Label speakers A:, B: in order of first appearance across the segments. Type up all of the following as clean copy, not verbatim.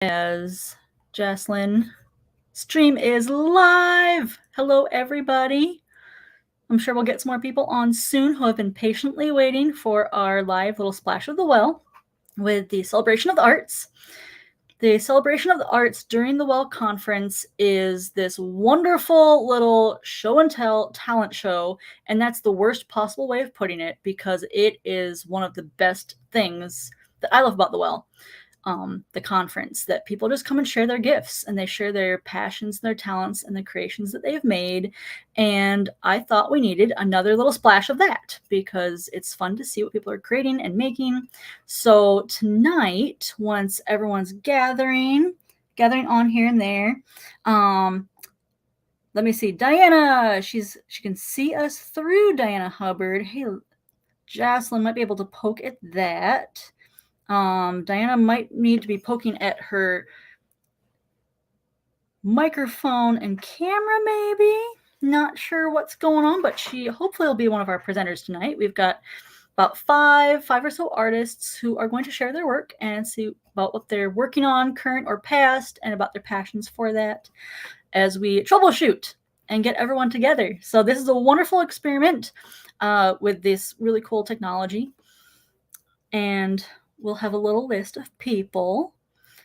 A: As Jocelyn, stream is live. Hello, everybody. I'm sure we'll get some more people on soon who have been patiently waiting for our live little splash of the well with the celebration of the arts. The celebration of the arts during the Well Conference is this wonderful little show and tell talent show, and that's the worst possible way of putting it because it is one of the best things that I love about the Well. The conference, that people just come and share their gifts and they share their passions, their talents, and the creations that they've made. And I thought we needed another little splash of that because it's fun to see what people are creating and making. So tonight, once everyone's gathering on here and there, let me see. Diana, she can see us through. Diana Hubbard. Hey, Jocelyn might be able to poke at that. Diana might need to be poking at her microphone and camera, maybe. Not sure what's going on, but she hopefully will be one of our presenters tonight. We've got about five or so artists who are going to share their work and see about what they're working on, current or past, and about their passions for that as we troubleshoot and get everyone together. So this is a wonderful experiment with this really cool technology. And we'll have a little list of people.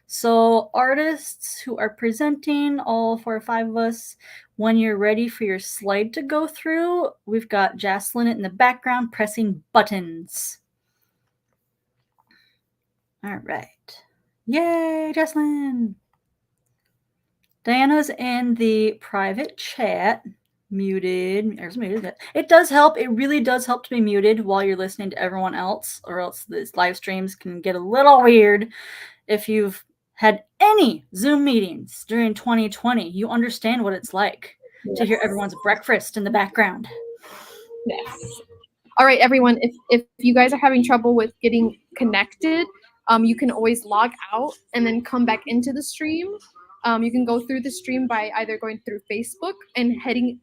A: So artists who are presenting, all 4 or 5 of us, when you're ready for your slide to go through, we've got Jocelyn in the background pressing buttons. All right. Yay, Jocelyn. Diana's in the private chat. Muted. It does help. It really does help to be muted while you're listening to everyone else, or else these live streams can get a little weird. If you've had any Zoom meetings during 2020, you understand what it's like to hear everyone's breakfast in the background.
B: Yes. All right, everyone. If you guys are having trouble with getting connected, you can always log out and then come back into the stream. You can go through the stream by either going through Facebook and hitting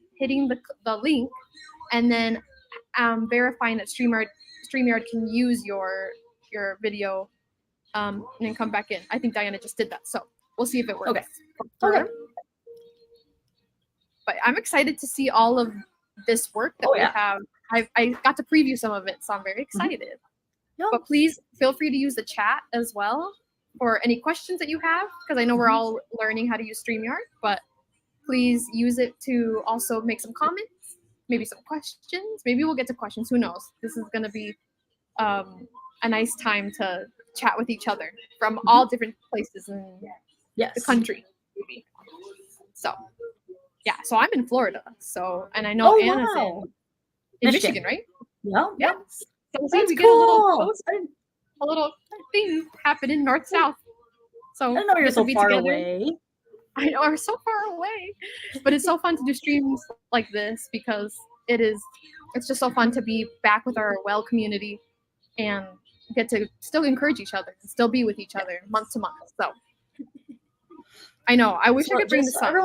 B: the link, and then verifying that StreamYard can use your video, and then come back in. I think Diana just did that, so we'll see if it works.
A: Okay.
B: But I'm excited to see all of this work that we have. I got to preview some of it, so I'm very excited. Mm-hmm. But please feel free to use the chat as well for any questions that you have, because I know we're all learning how to use StreamYard, but please use it to also make some comments, maybe some questions. Maybe we'll get to questions. Who knows? This is going to be a nice time to chat with each other from all different places in the country. Maybe. So, yeah. So I'm in Florida. So, and I know Anna's in Michigan, right?
A: Yeah.
B: So we get a little thing happening north-south. So
A: I know you're so far away.
B: I know we're so far away, but it's so fun to do streams like this because it's just so fun to be back with our Well community and get to still encourage each other and still be with each other month to month. So I know I wish I could bring this up.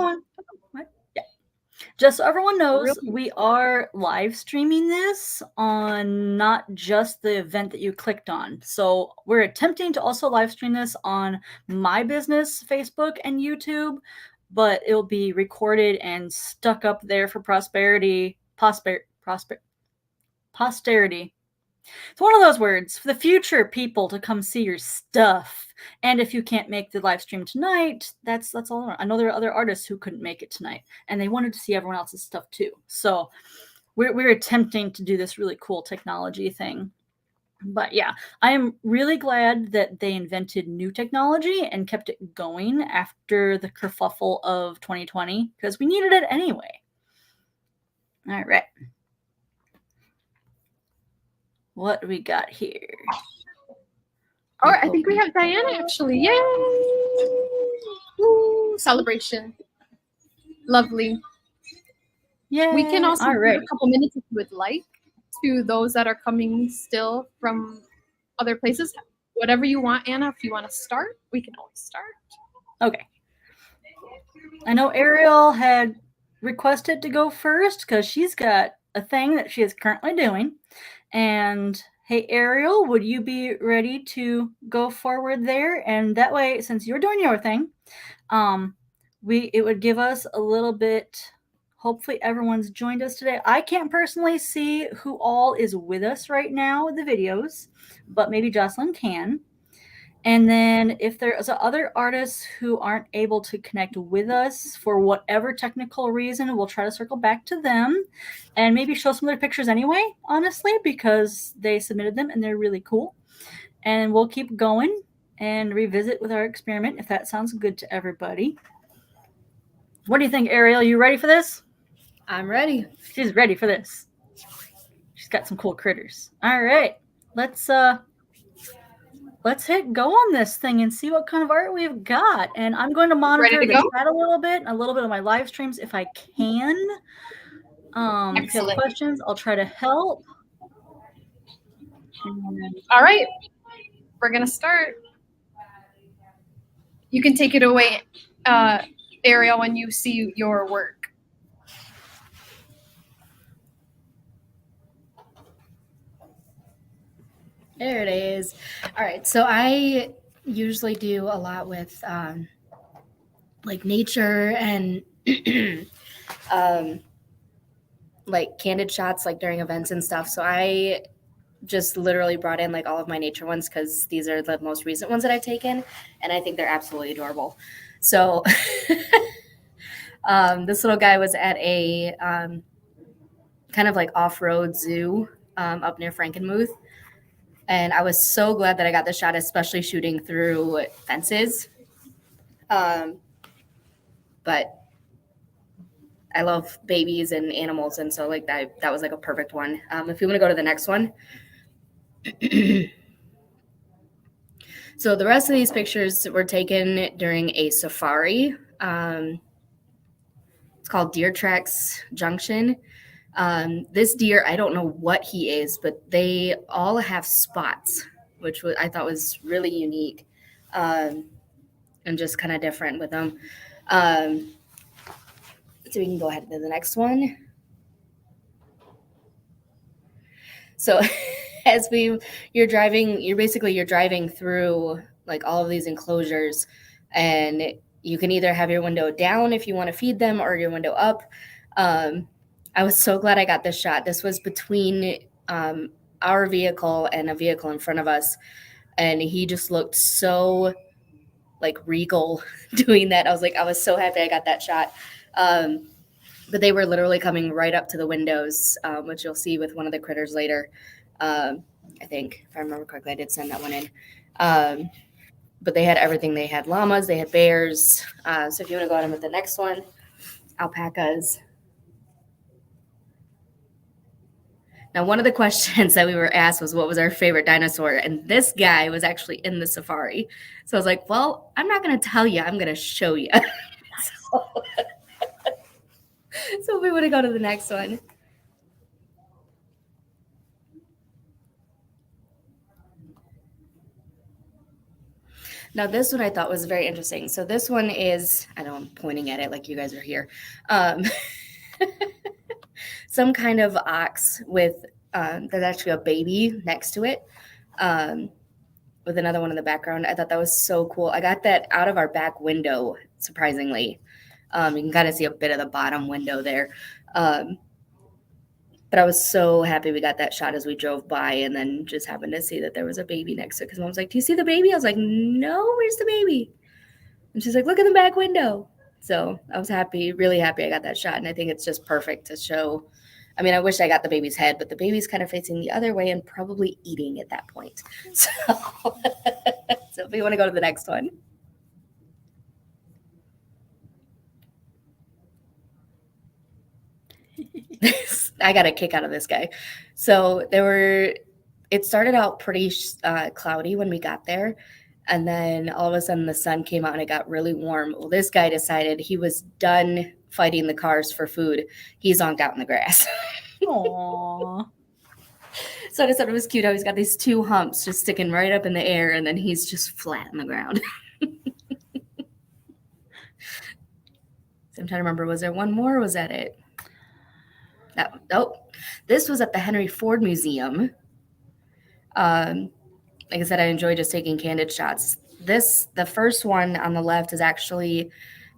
A: Just so everyone knows, we are live streaming this on not just the event that you clicked on. So we're attempting to also live stream this on my business, Facebook and YouTube, but it'll be recorded and stuck up there for posterity. It's one of those words for the future people to come see your stuff. And if you can't make the live stream tonight, that's all. I know there are other artists who couldn't make it tonight, and they wanted to see everyone else's stuff too. So we're attempting to do this really cool technology thing. But yeah, I am really glad that they invented new technology and kept it going after the kerfuffle of 2020, because we needed it anyway. All right. What do we got here?
B: Oh, I think we have Diana actually. Yay! Woo, celebration. Lovely.
A: Yeah.
B: We can also give a couple minutes if you would like to those that are coming still from other places. Whatever you want, Anna. If you want to start, we can always start.
A: Okay. I know Ariel had requested to go first because she's got a thing that she is currently doing and Hey, Ariel, would you be ready to go forward there? And that way, since you're doing your thing, it would give us a little bit. Hopefully, everyone's joined us today. I can't personally see who all is with us right now with the videos, but maybe Jocelyn can. And then if there's other artists who aren't able to connect with us for whatever technical reason, we'll try to circle back to them and maybe show some of their pictures anyway, honestly, because they submitted them and they're really cool. And we'll keep going and revisit with our experiment if that sounds good to everybody. What do you think, Ariel? You ready for this?
C: I'm ready.
A: She's ready for this. She's got some cool critters. All right. Let's hit go on this thing and see what kind of art we've got. And I'm going to monitor the chat a little bit of my live streams if I can. If you have questions, I'll try to help.
B: All right. We're going to start. You can take it away, Ariel, when you see your work.
C: There it is. All right. So I usually do a lot with like nature and like candid shots like during events and stuff. So I just literally brought in like all of my nature ones because these are the most recent ones that I've taken, and I think they're absolutely adorable. So this little guy was at a kind of like off-road zoo up near Frankenmuth. And I was so glad that I got the shot, especially shooting through fences. But I love babies and animals, and so like that was like a perfect one. If you want to go to the next one. So the rest of these pictures were taken during a safari. It's called Deer Tracks Junction. This deer, I don't know what he is, but they all have spots, which I thought was really unique and just kind of different with them. So we can go ahead to the next one. So as you're driving through like all of these enclosures, and you can either have your window down if you want to feed them or your window up. I was so glad I got this shot. This was between our vehicle and a vehicle in front of us, and he just looked so like regal doing that. I was so happy I got that shot. But they were literally coming right up to the windows, which you'll see with one of the critters later. I think, if I remember correctly, I did send that one in. But they had everything. They had llamas, they had bears. So if you want to go on with the next one, alpacas. Now, one of the questions that we were asked was what was our favorite dinosaur? And this guy was actually in the safari. So I was like, well, I'm not going to tell you. I'm going to show you. So we want to go to the next one. Now, this one I thought was very interesting. So this one is, I know I'm pointing at it like you guys are here. Some kind of ox with, there's actually a baby next to it with another one in the background. I thought that was so cool. I got that out of our back window, surprisingly. You can kind of see a bit of the bottom window there. But I was so happy we got that shot as we drove by, and then just happened to see that there was a baby next to it. Because Mom was like, do you see the baby? I was like, no, where's the baby? And she's like, look in the back window. So I was happy, really happy I got that shot. And I think it's just perfect to show. I mean, I wish I got the baby's head, but the baby's kind of facing the other way and probably eating at that point. So, so if you want to go to the next one. I got a kick out of this guy. So it started out pretty cloudy when we got there. And then all of a sudden the sun came out and it got really warm. Well, this guy decided he was done fighting the cars for food. He zonked out in the grass.
A: Aww.
C: So I just thought it was cute how he's got these two humps just sticking right up in the air, and then he's just flat on the ground. So I'm trying to remember, was there one more or was that it? This was at the Henry Ford Museum. Like I said, I enjoy just taking candid shots. The first one on the left is actually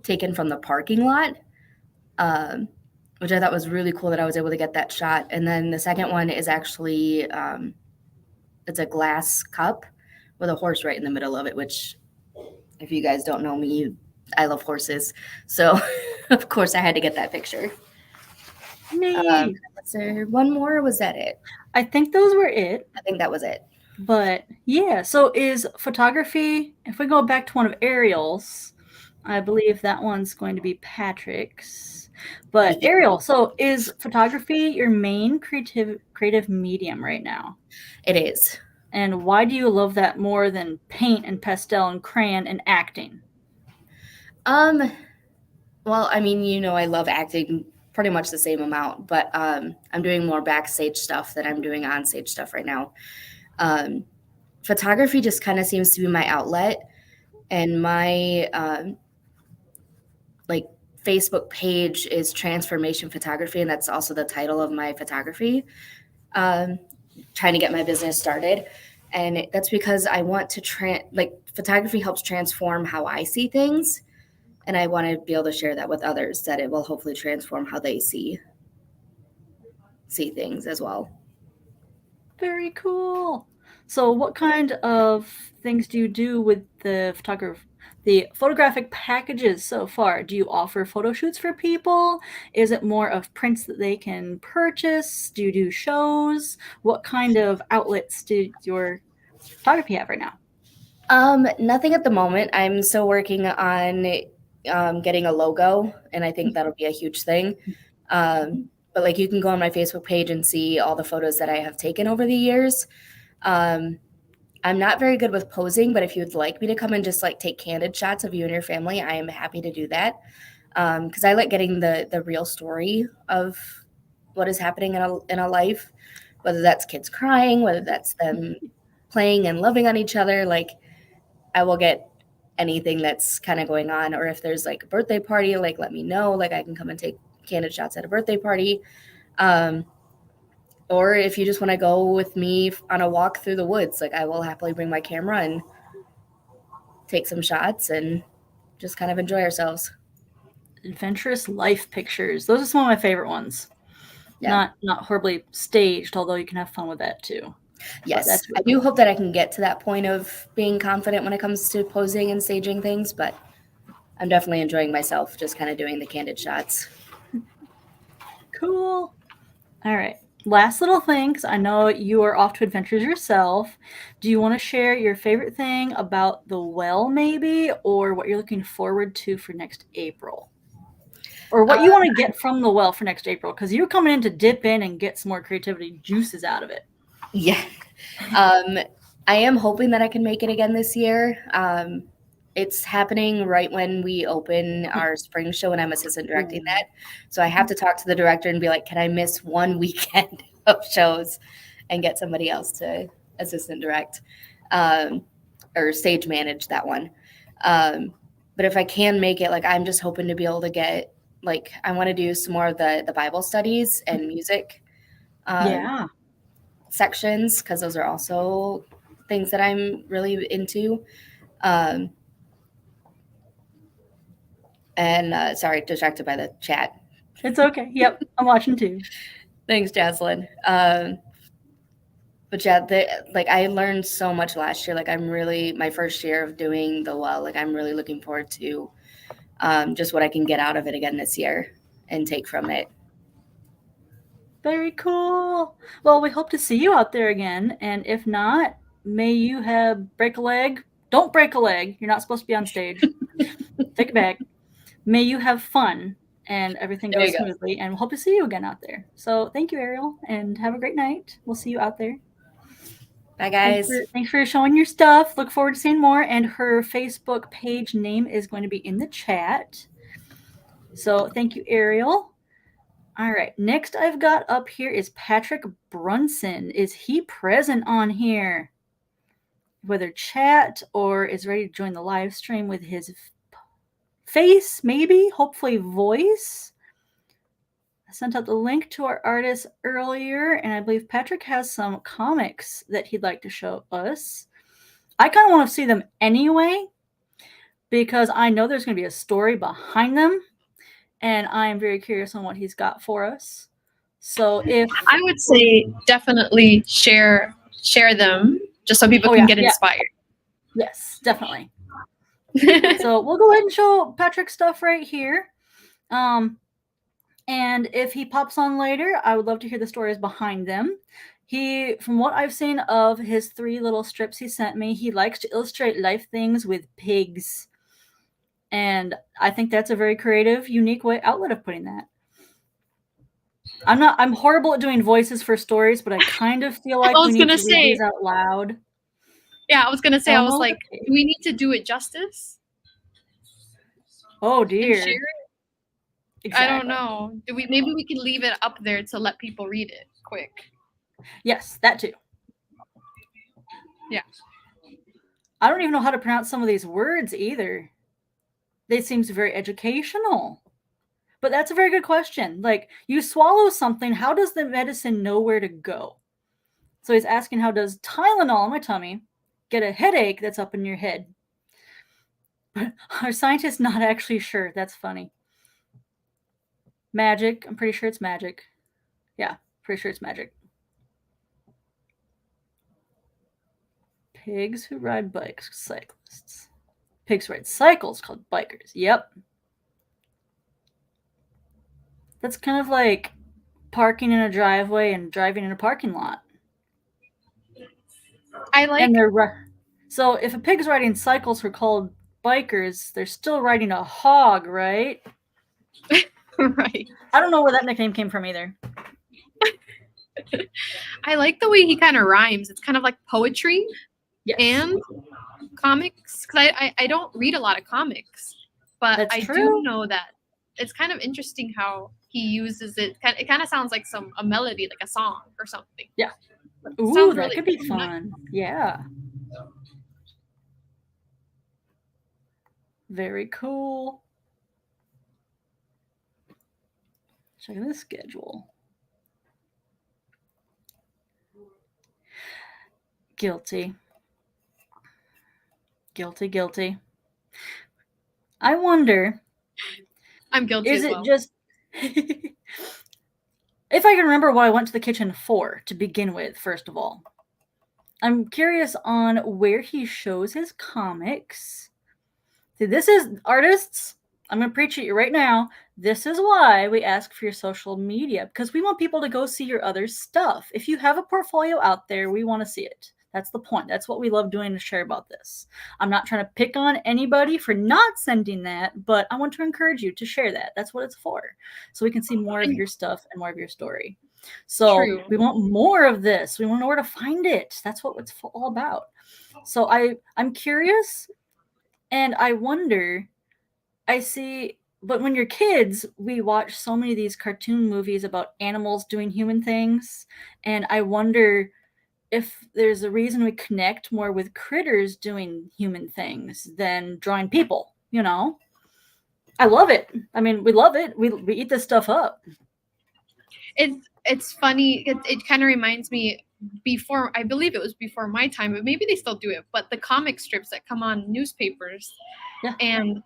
C: taken from the parking lot, which I thought was really cool that I was able to get that shot. And then the second one is actually it's a glass cup with a horse right in the middle of it, which, if you guys don't know me, I love horses. So, of course, I had to get that picture.
A: Neat.
C: Was there one more, or was that it?
A: I think those were it.
C: I think that was it.
A: But yeah, so is photography, if we go back to one of Ariel's, I believe that one's going to be Patrick's. But Ariel, so is photography your main creative medium right now?
C: It is.
A: And why do you love that more than paint and pastel and crayon and acting?
C: Well, I mean, I love acting pretty much the same amount, but I'm doing more backstage stuff than I'm doing onstage stuff right now. Photography just kind of seems to be my outlet, and my like Facebook page is Transformation Photography, and that's also the title of my photography. Trying to get my business started, and that's because I want to photography helps transform how I see things, and I want to be able to share that with others, that it will hopefully transform how they see things as well.
A: Very cool. So what kind of things do you do with the photographic packages so far? Do you offer photo shoots for people? Is it more of prints that they can purchase? Do you do shows? What kind of outlets do your photography have right now?
C: Nothing at the moment. I'm still working on getting a logo, and I think that'll be a huge thing. But like, you can go on my Facebook page and see all the photos that I have taken over the years. I'm not very good with posing, but if you'd like me to come and just like take candid shots of you and your family, I am happy to do that. Because I like getting the real story of what is happening in a life, whether that's kids crying, whether that's them playing and loving on each other. Like, I will get anything that's kind of going on, or if there's like a birthday party, like, let me know, like I can come and take candid shots at a birthday party. Or if you just want to go with me on a walk through the woods, like, I will happily bring my camera and take some shots and just kind of enjoy ourselves.
A: Adventurous life pictures. Those are some of my favorite ones. Yeah. Not horribly staged, although you can have fun with that too.
C: Yes, really I do hope that I can get to that point of being confident when it comes to posing and staging things, but I'm definitely enjoying myself just kind of doing the candid shots.
A: Cool. All right. Last little thing, because I know you are off to adventures yourself. Do you want to share your favorite thing about the well, maybe, or what you're looking forward to for next April? Or what you want to get from the well for next April, because you're coming in to dip in and get some more creativity juices out of it.
C: Yeah. I am hoping that I can make it again this year. It's happening right when we open our spring show, and I'm assistant directing that. So I have to talk to the director and be like, can I miss one weekend of shows and get somebody else to assistant direct or stage manage that one? But if I can make it, like, I'm just hoping to be able to get, like, I want to do some more of the Bible studies and music sections, because those are also things that I'm really into. And sorry, distracted by the chat.
A: It's okay. Yep, I'm watching too.
C: Thanks, Jocelyn. But yeah, I learned so much last year. Like, I'm really, my first year of doing the well, like, I'm really looking forward to just what I can get out of it again this year and take from it.
A: Very cool. Well, we hope to see you out there again. And if not, may you break a leg. Don't break a leg. You're not supposed to be on stage. Take it back. May you have fun and everything goes smoothly. And we'll hope to see you again out there. So thank you, Ariel, and have a great night. We'll see you out there.
C: Bye, guys.
A: Thanks for showing your stuff. Look forward to seeing more. And her Facebook page name is going to be in the chat. So thank you, Ariel. All right, next I've got up here is Patrick Brunson. Is he present on here? Whether chat or is ready to join the live stream with his face, maybe, hopefully voice. I sent out the link to our artist earlier, and I believe Patrick has some comics that he'd like to show us. I kind of want to see them anyway, because I know there's going to be a story behind them, and I am very curious on what he's got for us. So if
B: I would say definitely share them just so people can get inspired.
A: Yes, definitely. So we'll go ahead and show Patrick's stuff right here. And if he pops on later, I would love to hear the stories behind them. He, from what I've seen of his 3 little strips he sent me, he likes to illustrate life things with pigs. And I think that's a very creative, unique outlet of putting that. I'm horrible at doing voices for stories, but I kind of feel like we need to read these out loud.
B: Yeah, I was going to say, I was like, do we need to do it justice?
A: Oh, dear.
B: And share it? Exactly. I don't know. Maybe we can leave it up there to let people read it quick.
A: Yes, that too.
B: Yeah.
A: I don't even know how to pronounce some of these words either. They seem very educational. But that's a very good question. Like, you swallow something, how does the medicine know where to go? So he's asking, how does Tylenol in my tummy get a headache that's up in your head? But our scientist's not actually sure. That's funny. Magic. I'm pretty sure it's magic. Yeah, pretty sure it's magic. Pigs who ride bikes, cyclists. Pigs who ride cycles called bikers. Yep. That's kind of like parking in a driveway and driving in a parking lot.
B: I like.
A: And so if a pig's riding cycles who are called bikers, they're still riding a hog, right?
B: Right.
A: I don't know where that nickname came from either.
B: I like the way he kind of rhymes. It's kind of like poetry and comics. Because I don't read a lot of comics, but I do know that it's kind of interesting how he uses it. It kind of sounds like a melody, like a song or something.
A: Yeah. Ooh, that could be fun. Yeah. Very cool. Checking the schedule. Guilty. Guilty. I wonder.
B: I'm guilty as well.
A: Is it just... If I can remember what I went to the kitchen for to begin with, first of all. I'm curious on where he shows his comics. See, this is, artists, I'm going to preach at you right now. This is why we ask for your social media, because we want people to go see your other stuff. If you have a portfolio out there, we want to see it. That's the point. That's what we love doing, to share about this. I'm not trying to pick on anybody for not sending that, but I want to encourage you to share that. That's what it's for. So we can see more of your stuff and more of your story. So we want more of this. We want to know where to find it. That's what it's all about. So I'm curious, and I wonder, I see, but when you're kids, we watch so many of these cartoon movies about animals doing human things. And I wonder if there's a reason we connect more with critters doing human things than drawing people, you know? I love it. I mean, we love it. We eat this stuff up.
B: It's funny. It kind of reminds me, before, I believe it was before my time, but maybe they still do it, but the comic strips that come on newspapers. Yeah. And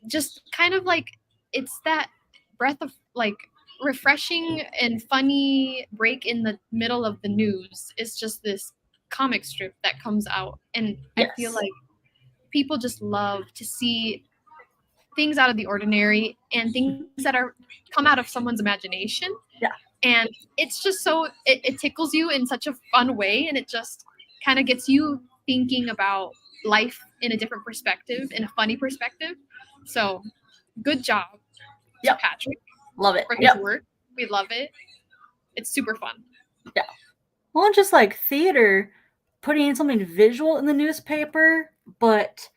B: just kind of like, it's that breath of like refreshing and funny break in the middle of the news. It's just this comic strip that comes out, and I feel like people just love to see things out of the ordinary and things that come out of someone's imagination.
A: Yeah.
B: And it's just so it tickles you in such a fun way, and it just kind of gets you thinking about life in a different perspective, in a funny perspective. So good job, Patrick.
A: Love it.
B: For his work. We love it. It's super fun.
A: Yeah. Well, just like theater, putting in something visual in the newspaper, but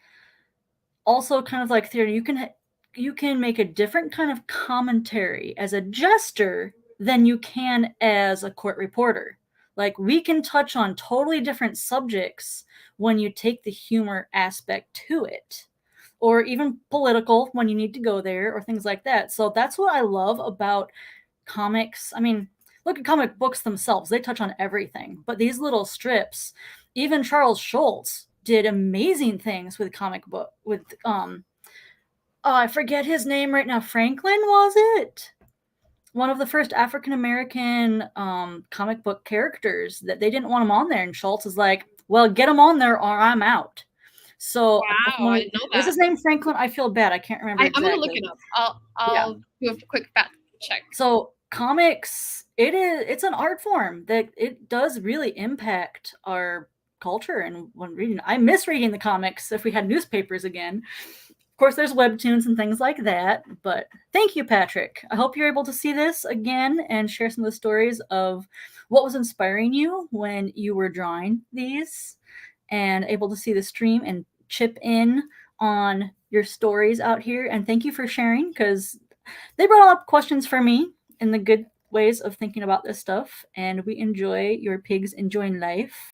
A: also kind of like theater, you can make a different kind of commentary as a jester than you can as a court reporter. Like, we can touch on totally different subjects when you take the humor aspect to it, or even political when you need to go there, or things like that. So that's what I love about comics. I mean, look at comic books themselves. They touch on everything. But these little strips, even Charles Schulz did amazing things with comic book with I forget his name right now. Franklin, was it? One of the first African American comic book characters that they didn't want him on there, and Schultz is like, "Well, get him on there, or I'm out." So,
B: wow, I didn't know that.
A: Is his name Franklin? I feel bad. I can't remember.
B: I'm gonna look it up. I'll do a quick fact check.
A: So, comics, it's an art form that it does really impact our culture. And when reading, I miss reading the comics. If we had newspapers again. Of course, there's webtoons and things like that, but thank you, Patrick. I hope you're able to see this again and share some of the stories of what was inspiring you when you were drawing these, and able to see the stream and chip in on your stories out here. And thank you for sharing, because they brought up questions for me in the good ways of thinking about this stuff, and we enjoy your pigs enjoying life.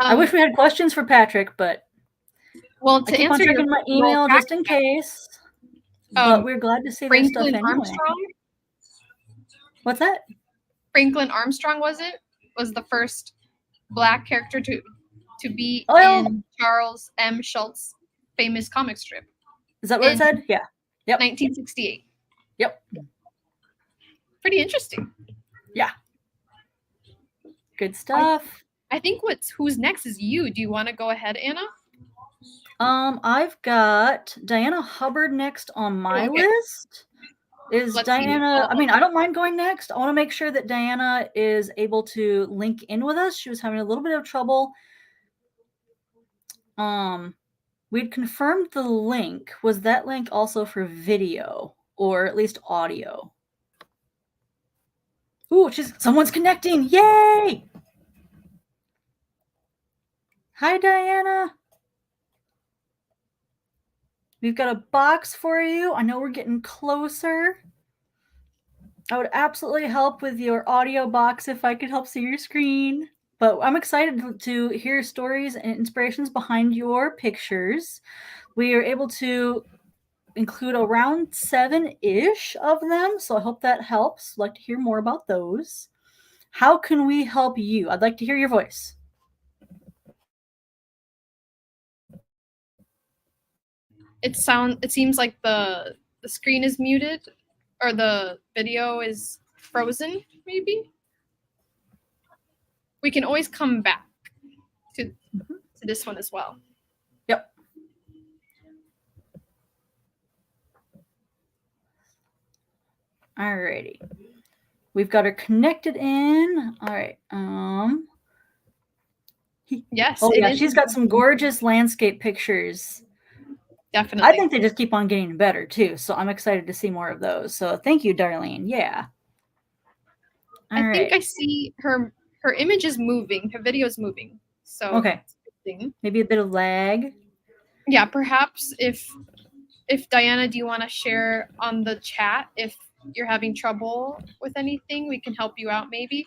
A: I wish we had questions for Patrick, but
B: well, to answer your
A: my email just in case. But we're glad to see their stuff anyway.
B: Armstrong?
A: What's that?
B: Franklin Armstrong was the first Black character to be in Charles M. Schultz's famous comic strip.
A: Is that what it said? Yeah. Yep.
B: 1968.
A: Yep.
B: Pretty interesting.
A: Yeah. Good stuff.
B: I think who's next is you. Do you want to go ahead, Anna?
A: I've got Diana Hubbard next on my list. Let's Diana, I mean, I don't mind going next. I want to make sure that Diana is able to link in with us. She was having a little bit of trouble. We'd confirmed the link. Was that link also for video or at least audio? Ooh, someone's connecting. Yay! Hi, Diana. We've got a box for you. I know we're getting closer. I would absolutely help with your audio box if I could help see your screen. But I'm excited to hear stories and inspirations behind your pictures. We are able to include around 7-ish of them, so I hope that helps. I'd like to hear more about those. How can we help you? I'd like to hear your voice.
B: It seems like the screen is muted, or the video is frozen, maybe. We can always come back to this one as well.
A: Yep. Alrighty. We've got her connected in. All right.
B: Yes.
A: Oh yeah, she's got some gorgeous landscape pictures.
B: Definitely.
A: I think they just keep on getting better too. So I'm excited to see more of those. So thank you, Darlene. Yeah.
B: I think I see her image is moving. Her video is moving. So
A: okay. Maybe a bit of lag.
B: Yeah, perhaps if Diana, do you want to share on the chat if you're having trouble with anything, we can help you out maybe.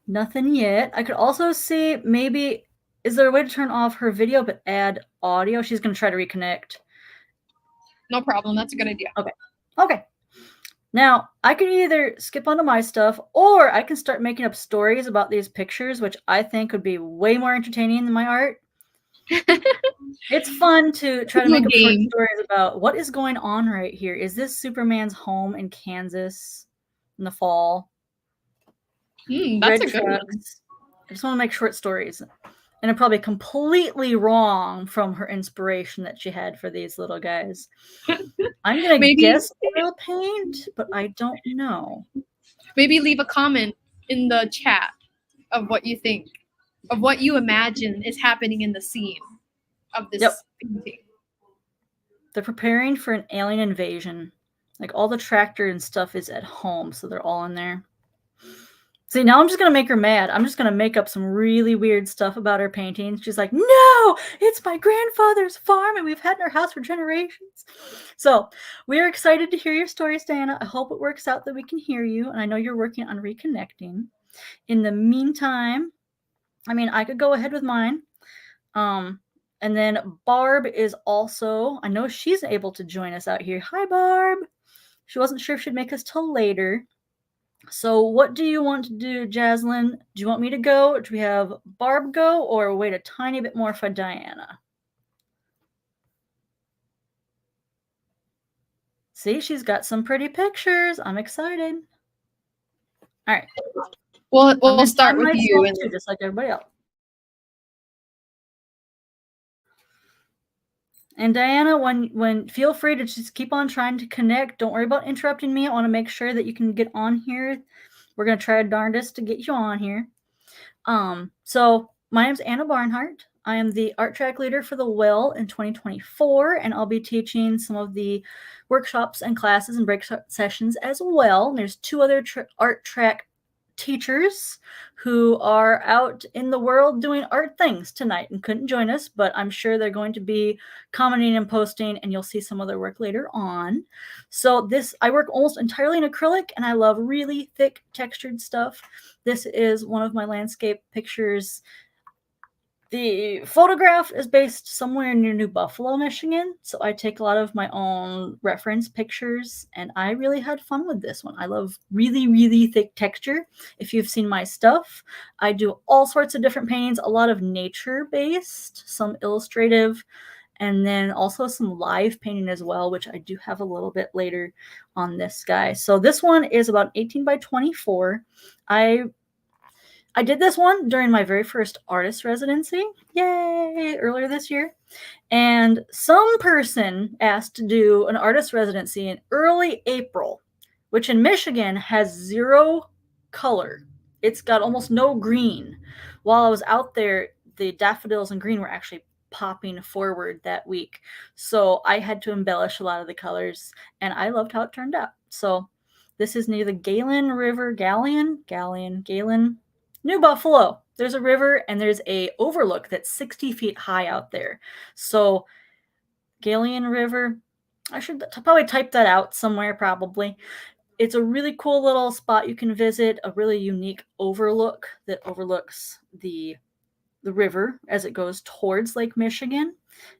A: Nothing yet. I could also see maybe, is there a way to turn off her video but add audio? She's going to try to reconnect.
B: No problem. That's a good idea.
A: Okay. Okay. Now, I could either skip onto my stuff, or I can start making up stories about these pictures, which I think would be way more entertaining than my art. It's fun to try to make up short stories about what is going on right here. Is this Superman's home in Kansas in the fall?
B: That's a good one.
A: I just want to make short stories. And I'm probably completely wrong from her inspiration that she had for these little guys. I'm going to guess oil paint, but I don't know.
B: Maybe leave a comment in the chat of what you think, of what you imagine is happening in the scene of this painting.
A: They're preparing for an alien invasion. Like all the tractor and stuff is at home, so they're all in there. See, now I'm just going to make her mad. I'm just going to make up some really weird stuff about her paintings. She's like, no, it's my grandfather's farm and we've had it in our house for generations. So we're excited to hear your stories, Diana. I hope it works out that we can hear you. And I know you're working on reconnecting. In the meantime, I mean, I could go ahead with mine. And then Barb is also, I know she's able to join us out here. Hi, Barb. She wasn't sure if she'd make us till later. So what do you want to do, Jaslyn? Do you want me to go? Do we have Barb go, or wait a tiny bit more for Diana? See, she's got some pretty pictures. I'm excited. All right.
B: We'll start with you.
A: Too, just like everybody else. And Diana, when feel free to just keep on trying to connect. Don't worry about interrupting me. I want to make sure that you can get on here. We're gonna try our darndest to get you on here. So my name's Anna Barnhart. I am the art track leader for the Well in 2024, and I'll be teaching some of the workshops and classes and break sessions as well. And there's 2 other art track teachers who are out in the world doing art things tonight and couldn't join us, but I'm sure they're going to be commenting and posting, and you'll see some of their work later on. So I work almost entirely in acrylic, and I love really thick textured stuff. This is one of my landscape pictures. The photograph is based somewhere near New Buffalo, Michigan, so I take a lot of my own reference pictures, and I really had fun with this one. I love really, really thick texture. If you've seen my stuff, I do all sorts of different paintings, a lot of nature-based, some illustrative, and then also some live painting as well, which I do have a little bit later on this guy. So this one is about 18 by 24. I did this one during my very first artist residency, yay, earlier this year. And some person asked to do an artist residency in early April, which in Michigan has 0 color. It's got almost no green. While I was out there, the daffodils and green were actually popping forward that week. So I had to embellish a lot of the colors, and I loved how it turned out. So this is near the Galen River, Galen, New Buffalo. There's a river, and there's a overlook that's 60 feet high out there. So Galen River, I should probably type that out somewhere probably. It's a really cool little spot you can visit, a really unique overlook that overlooks the river as it goes towards Lake Michigan,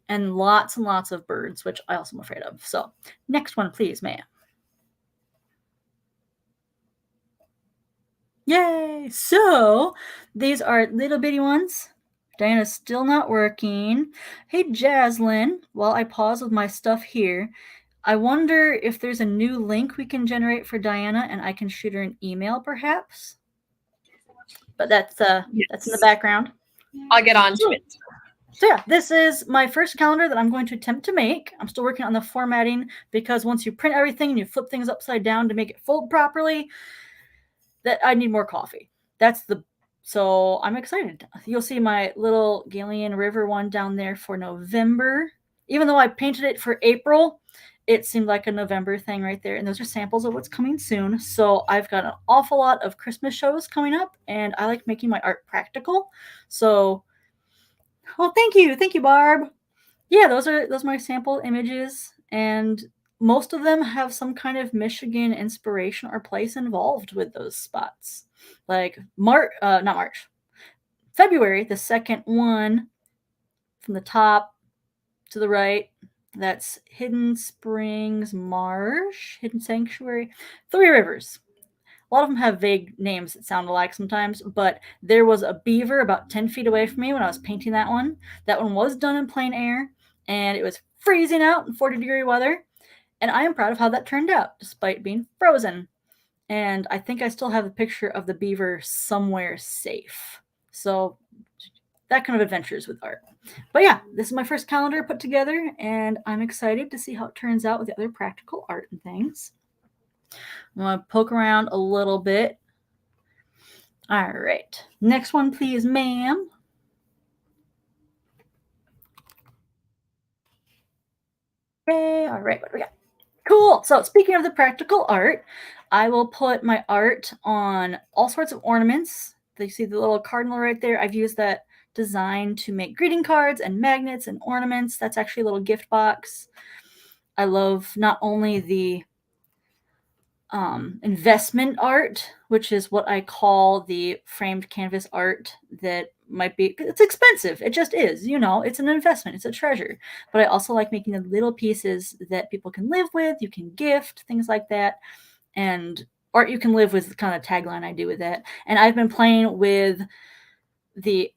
A: and lots of birds, which I also am afraid of. So next one, please, ma'am. Yay! So these are little bitty ones. Diana's still not working. Hey, Jaslyn, while I pause with my stuff here, I wonder if there's a new link we can generate for Diana, and I can shoot her an email perhaps. But that's that's in the background.
B: I'll get on to it.
A: So yeah, this is my first calendar that I'm going to attempt to make. I'm still working on the formatting, because once you print everything and you flip things upside down to make it fold properly, that I need more coffee. So I'm excited. You'll see my little Galen River one down there for November. Even though I painted it for April, it seemed like a November thing right there. And those are samples of what's coming soon. So I've got an awful lot of Christmas shows coming up, and I like making my art practical. So, well, thank you. Thank you, Barb. Yeah, those are my sample images, and most of them have some kind of Michigan inspiration or place involved with those spots. Like February, the second one from the top to the right, that's Hidden Springs Marsh, Hidden Sanctuary, 3 Rivers. A lot of them have vague names that sound alike sometimes, but there was a beaver about 10 feet away from me when I was painting that one. That one was done in plein air, and it was freezing out in 40-degree weather. And I am proud of how that turned out, despite being frozen. And I think I still have the picture of the beaver somewhere safe. So that kind of adventures with art. But yeah, this is my first calendar put together, and I'm excited to see how it turns out with the other practical art and things. I'm going to poke around a little bit. All right. Next one, please, ma'am. Okay. All right. What do we got? Cool. So speaking of the practical art, I will put my art on all sorts of ornaments. You see the little cardinal right there? I've used that design to make greeting cards and magnets and ornaments. That's actually a little gift box. I love not only the investment art, which is what I call the framed canvas art that might be, it's expensive. It just is, it's an investment. It's a treasure. But I also like making the little pieces that people can live with, you can gift, things like that. And art you can live with the kind of tagline I do with that. And I've been playing with the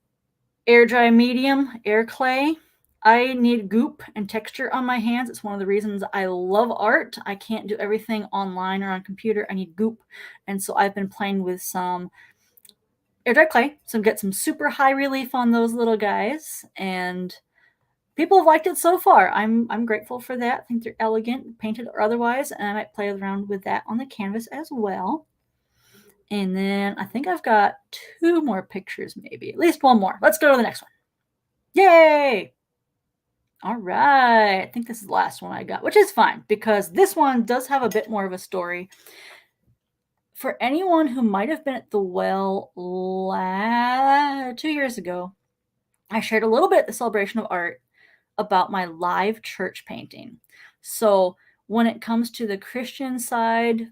A: air dry medium, air clay. I need goop and texture on my hands. It's one of the reasons I love art. I can't do everything online or on computer. I need goop. And so I've been playing with some air dry clay. So get some super high relief on those little guys. And people have liked it so far. I'm grateful for that. I think they're elegant, painted or otherwise. And I might play around with that on the canvas as well. And then I think I've got 2 more pictures, maybe. At least 1 more. Let's go to the next one. Yay! All right. I think this is the last one I got, which is fine because this one does have a bit more of a story. For anyone who might have been at the well 2 years ago, I shared a little bit at the Celebration of Art about my live church painting. So when it comes to the Christian side,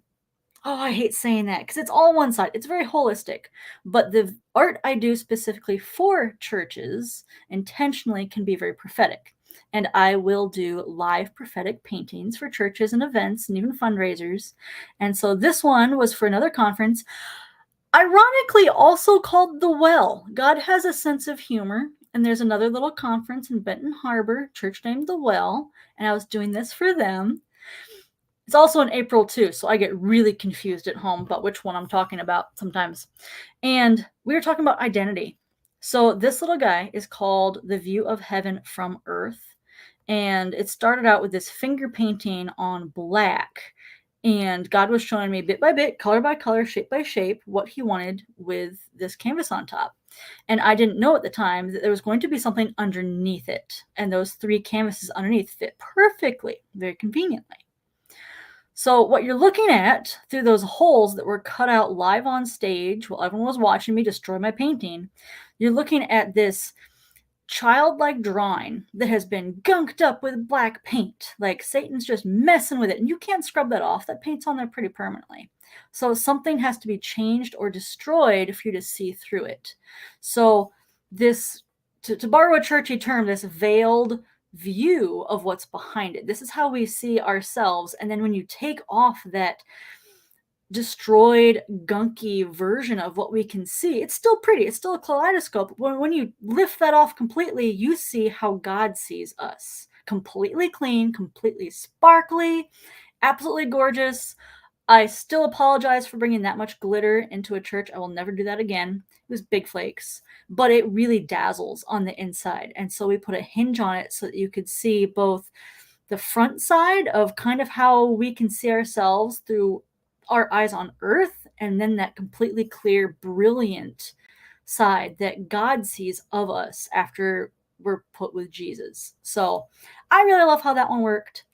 A: I hate saying that because it's all one side. It's very holistic. But the art I do specifically for churches intentionally can be very prophetic. And I will do live prophetic paintings for churches and events and even fundraisers. And so this one was for another conference, ironically also called The Well. God has a sense of humor. And there's another little conference in Benton Harbor, church named The Well. And I was doing this for them. It's also in April too, so I get really confused at home about which one I'm talking about sometimes. And we were talking about identity. So this little guy is called The View of Heaven from Earth. And it started out with this finger painting on black. And God was showing me bit by bit, color by color, shape by shape, what he wanted with this canvas on top. And I didn't know at the time that there was going to be something underneath it. And those 3 canvases underneath fit perfectly, very conveniently. So what you're looking at through those holes that were cut out live on stage while everyone was watching me destroy my painting, you're looking at this childlike drawing that has been gunked up with black paint. Like Satan's just messing with it. And you can't scrub that off. That paint's on there pretty permanently. So something has to be changed or destroyed for you to see through it. So this, to borrow a churchy term, this veiled view of what's behind it. This is how we see ourselves. And then when you take off that destroyed, gunky version of what we can see, it's still pretty. It's still a kaleidoscope. When you lift that off completely, you see how God sees us. Completely clean, completely sparkly, absolutely gorgeous. I still apologize for bringing that much glitter into a church. I will never do that again. It was big flakes, but it really dazzles on the inside. And so we put a hinge on it so that you could see both the front side of kind of how we can see ourselves through our eyes on earth, and then that completely clear, brilliant side that God sees of us after we're put with Jesus. So I really love how that one worked.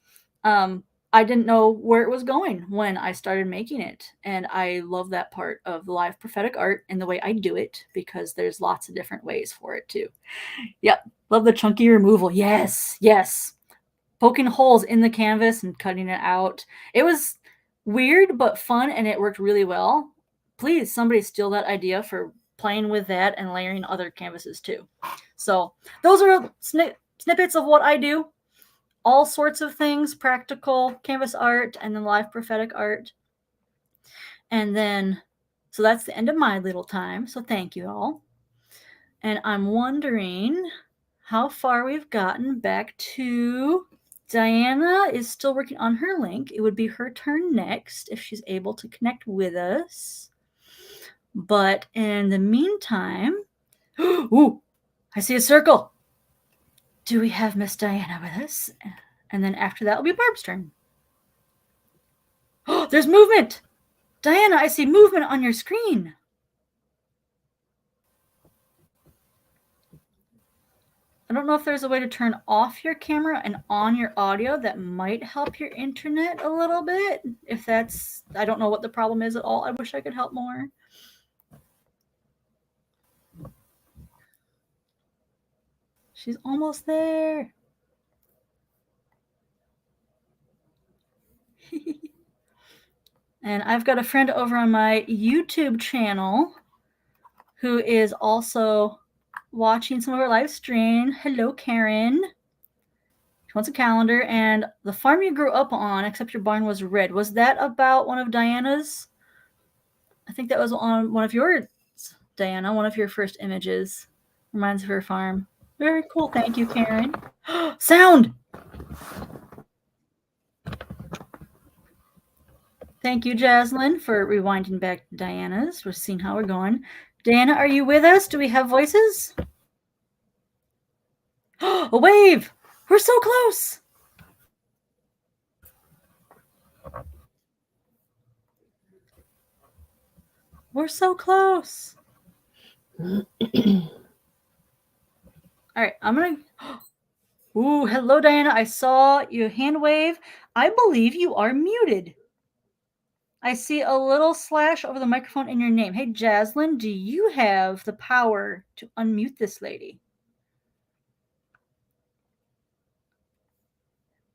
A: I didn't know where it was going when I started making it. And I love that part of the live prophetic art and the way I do it, because there's lots of different ways for it too. Yep. Love the chunky removal. Yes. Yes. Poking holes in the canvas and cutting it out. It was weird, but fun. And it worked really well. Please, somebody steal that idea for playing with that and layering other canvases too. So those are snippets of what I do. All sorts of things, practical canvas art, and then live prophetic art. And then, so that's the end of my little time. So thank you all. And I'm wondering how far we've gotten back to Diana is still working on her link. It would be her turn next if she's able to connect with us. But in the meantime, ooh, I see a circle. Do we have Miss Diana with us? And then after that will be Barb's turn. Oh, there's movement. Diana, I see movement on your screen. I don't know if there's a way to turn off your camera and on your audio that might help your internet a little bit. If that's, I don't know what the problem is at all. I wish I could help more. She's almost there. And I've got a friend over on my YouTube channel who is also watching some of our live stream. Hello, Karen. She wants a calendar. And the farm you grew up on, except your barn was red. Was that about one of Diana's? I think that was on one of yours, Diana, one of your first images. Reminds of her farm. Very cool. Thank you, Karen. Sound! Thank you, Jaslyn, for rewinding back to Diana's. We're seeing how we're going. Diana, are you with us? Do we have voices? A wave! We're so close! We're so close. All right, I'm going to... Ooh, hello, Diana. I saw you hand wave. I believe you are muted. I see a little slash over the microphone in your name. Hey, Jaslyn, do you have the power to unmute this lady?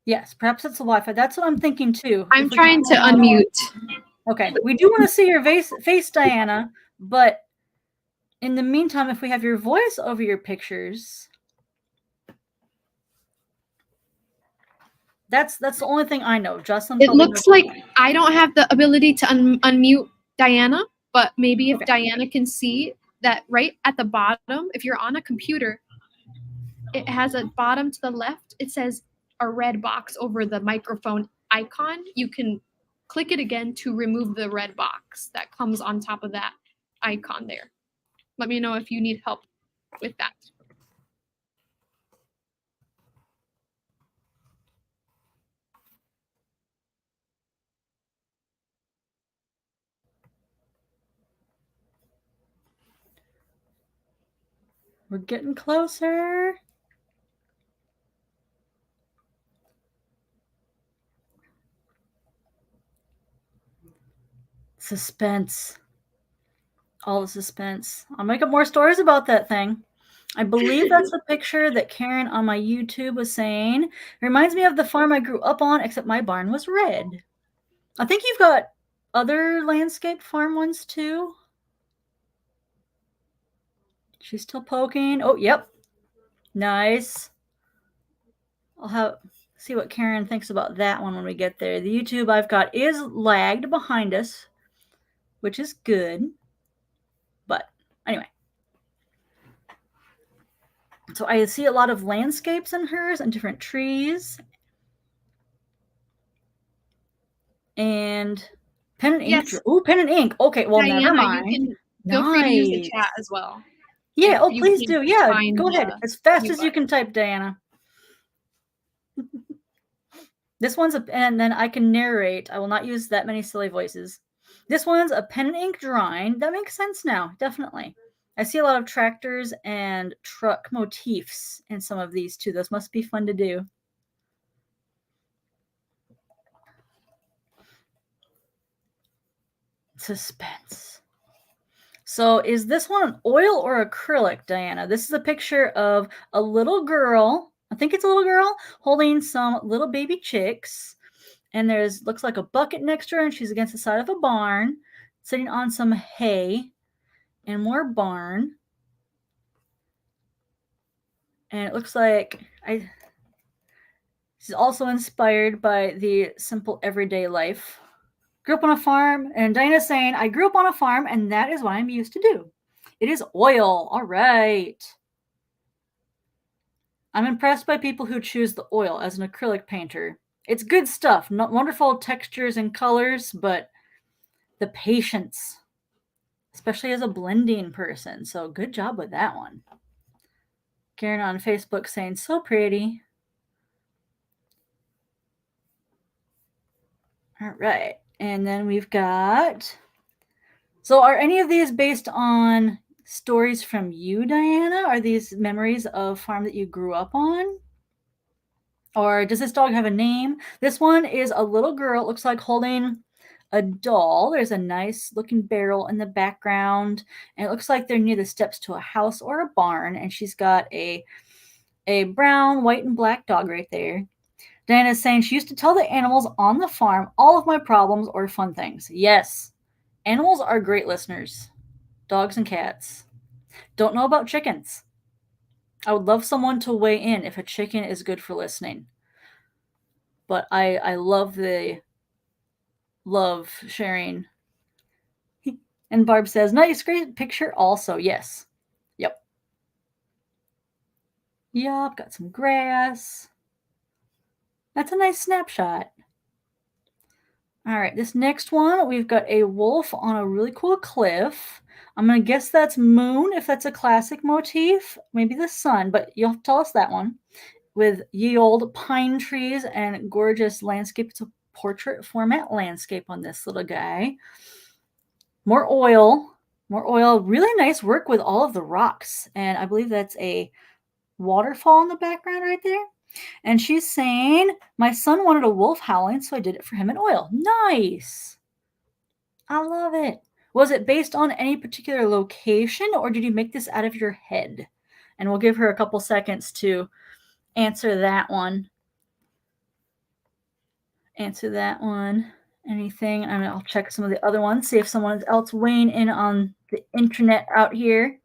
A: Yes, perhaps it's the Wi-Fi. That's what I'm thinking too.
B: I'm trying to unmute.
A: Okay, we do want to see your face, Diana, but in the meantime, if we have your voice over your pictures, that's the only thing I know. Justin,
B: it looks like I don't have the ability to unmute Diana, but maybe if Diana can see that right at the bottom, if you're on a computer, it has a bottom to the left. It says a red box over the microphone icon. You can click it again to remove the red box that comes on top of that icon there. Let me know if you need help with that.
A: We're getting closer. Suspense. All the suspense. I'll make up more stories about that thing. I believe that's the picture that Karen on my YouTube was saying. It reminds me of the farm I grew up on, except my barn was red. I think you've got other landscape farm ones too. She's still poking. Oh, yep. Nice. I'll see what Karen thinks about that one when we get there. The YouTube I've got is lagged behind us, which is good. But anyway. So I see a lot of landscapes in hers and different trees. And pen and ink. Yes. Oh, pen and ink. Okay, well,
B: Diana,
A: never mind.
B: You can feel free to use the chat as well.
A: Yeah, please do. Yeah, go ahead. As fast as you can type, Diana. This one's and then I can narrate. I will not use that many silly voices. This one's a pen and ink drawing. That makes sense now, definitely. I see a lot of tractors and truck motifs in some of these too. Those must be fun to do. Suspense. So is this one an oil or acrylic, Diana? This is a picture of a little girl. I think it's a little girl holding some little baby chicks. And looks like a bucket next to her, and she's against the side of a barn, sitting on some hay and more barn. And it looks like she's also inspired by the simple everyday life. Grew up on a farm, and Diana's saying, I grew up on a farm, and that is what I'm used to do. It is oil. All right. I'm impressed by people who choose the oil as an acrylic painter. It's good stuff, not wonderful textures and colors, but the patience, especially as a blending person. So good job with that one. Karen on Facebook saying, so pretty. All right. And then we've got, so are any of these based on stories from you, Diana? Are these memories of farm that you grew up on? Or does this dog have a name? This one is a little girl, it looks like holding a doll. There's a nice looking barrel in the background, and it looks like they're near the steps to a house or a barn, and she's got a brown, white, and black dog right there. Diana's saying she used to tell the animals on the farm all of my problems or fun things. Yes, animals are great listeners. Dogs and cats. Don't know about chickens. I would love someone to weigh in if a chicken is good for listening. But I love sharing. And Barb says, nice, great picture also. Yes. Yep. Yup, got some grass. That's a nice snapshot. All right, this next one, we've got a wolf on a really cool cliff. I'm going to guess that's moon, if that's a classic motif. Maybe the sun, but you'll have to tell us that one. With ye old pine trees and gorgeous landscape. It's a portrait format landscape on this little guy. More oil. Really nice work with all of the rocks. And I believe that's a waterfall in the background right there. And she's saying, my son wanted a wolf howling, so I did it for him in oil. Nice. I love it. Was it based on any particular location, or did you make this out of your head? And we'll give her a couple seconds to answer that one. Anything? And I'll check some of the other ones, see if someone else weighing in on the internet out here.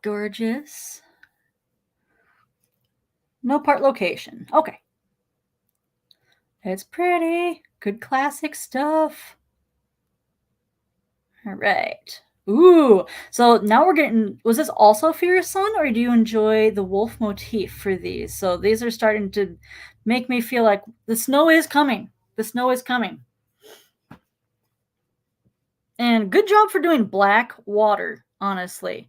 A: Gorgeous. No part location. Okay. It's pretty. Good classic stuff. All right. Ooh. So now we're getting, was this also for your son, or do you enjoy the wolf motif for these? So these are starting to make me feel like the snow is coming. The snow is coming. And good job for doing black water, honestly.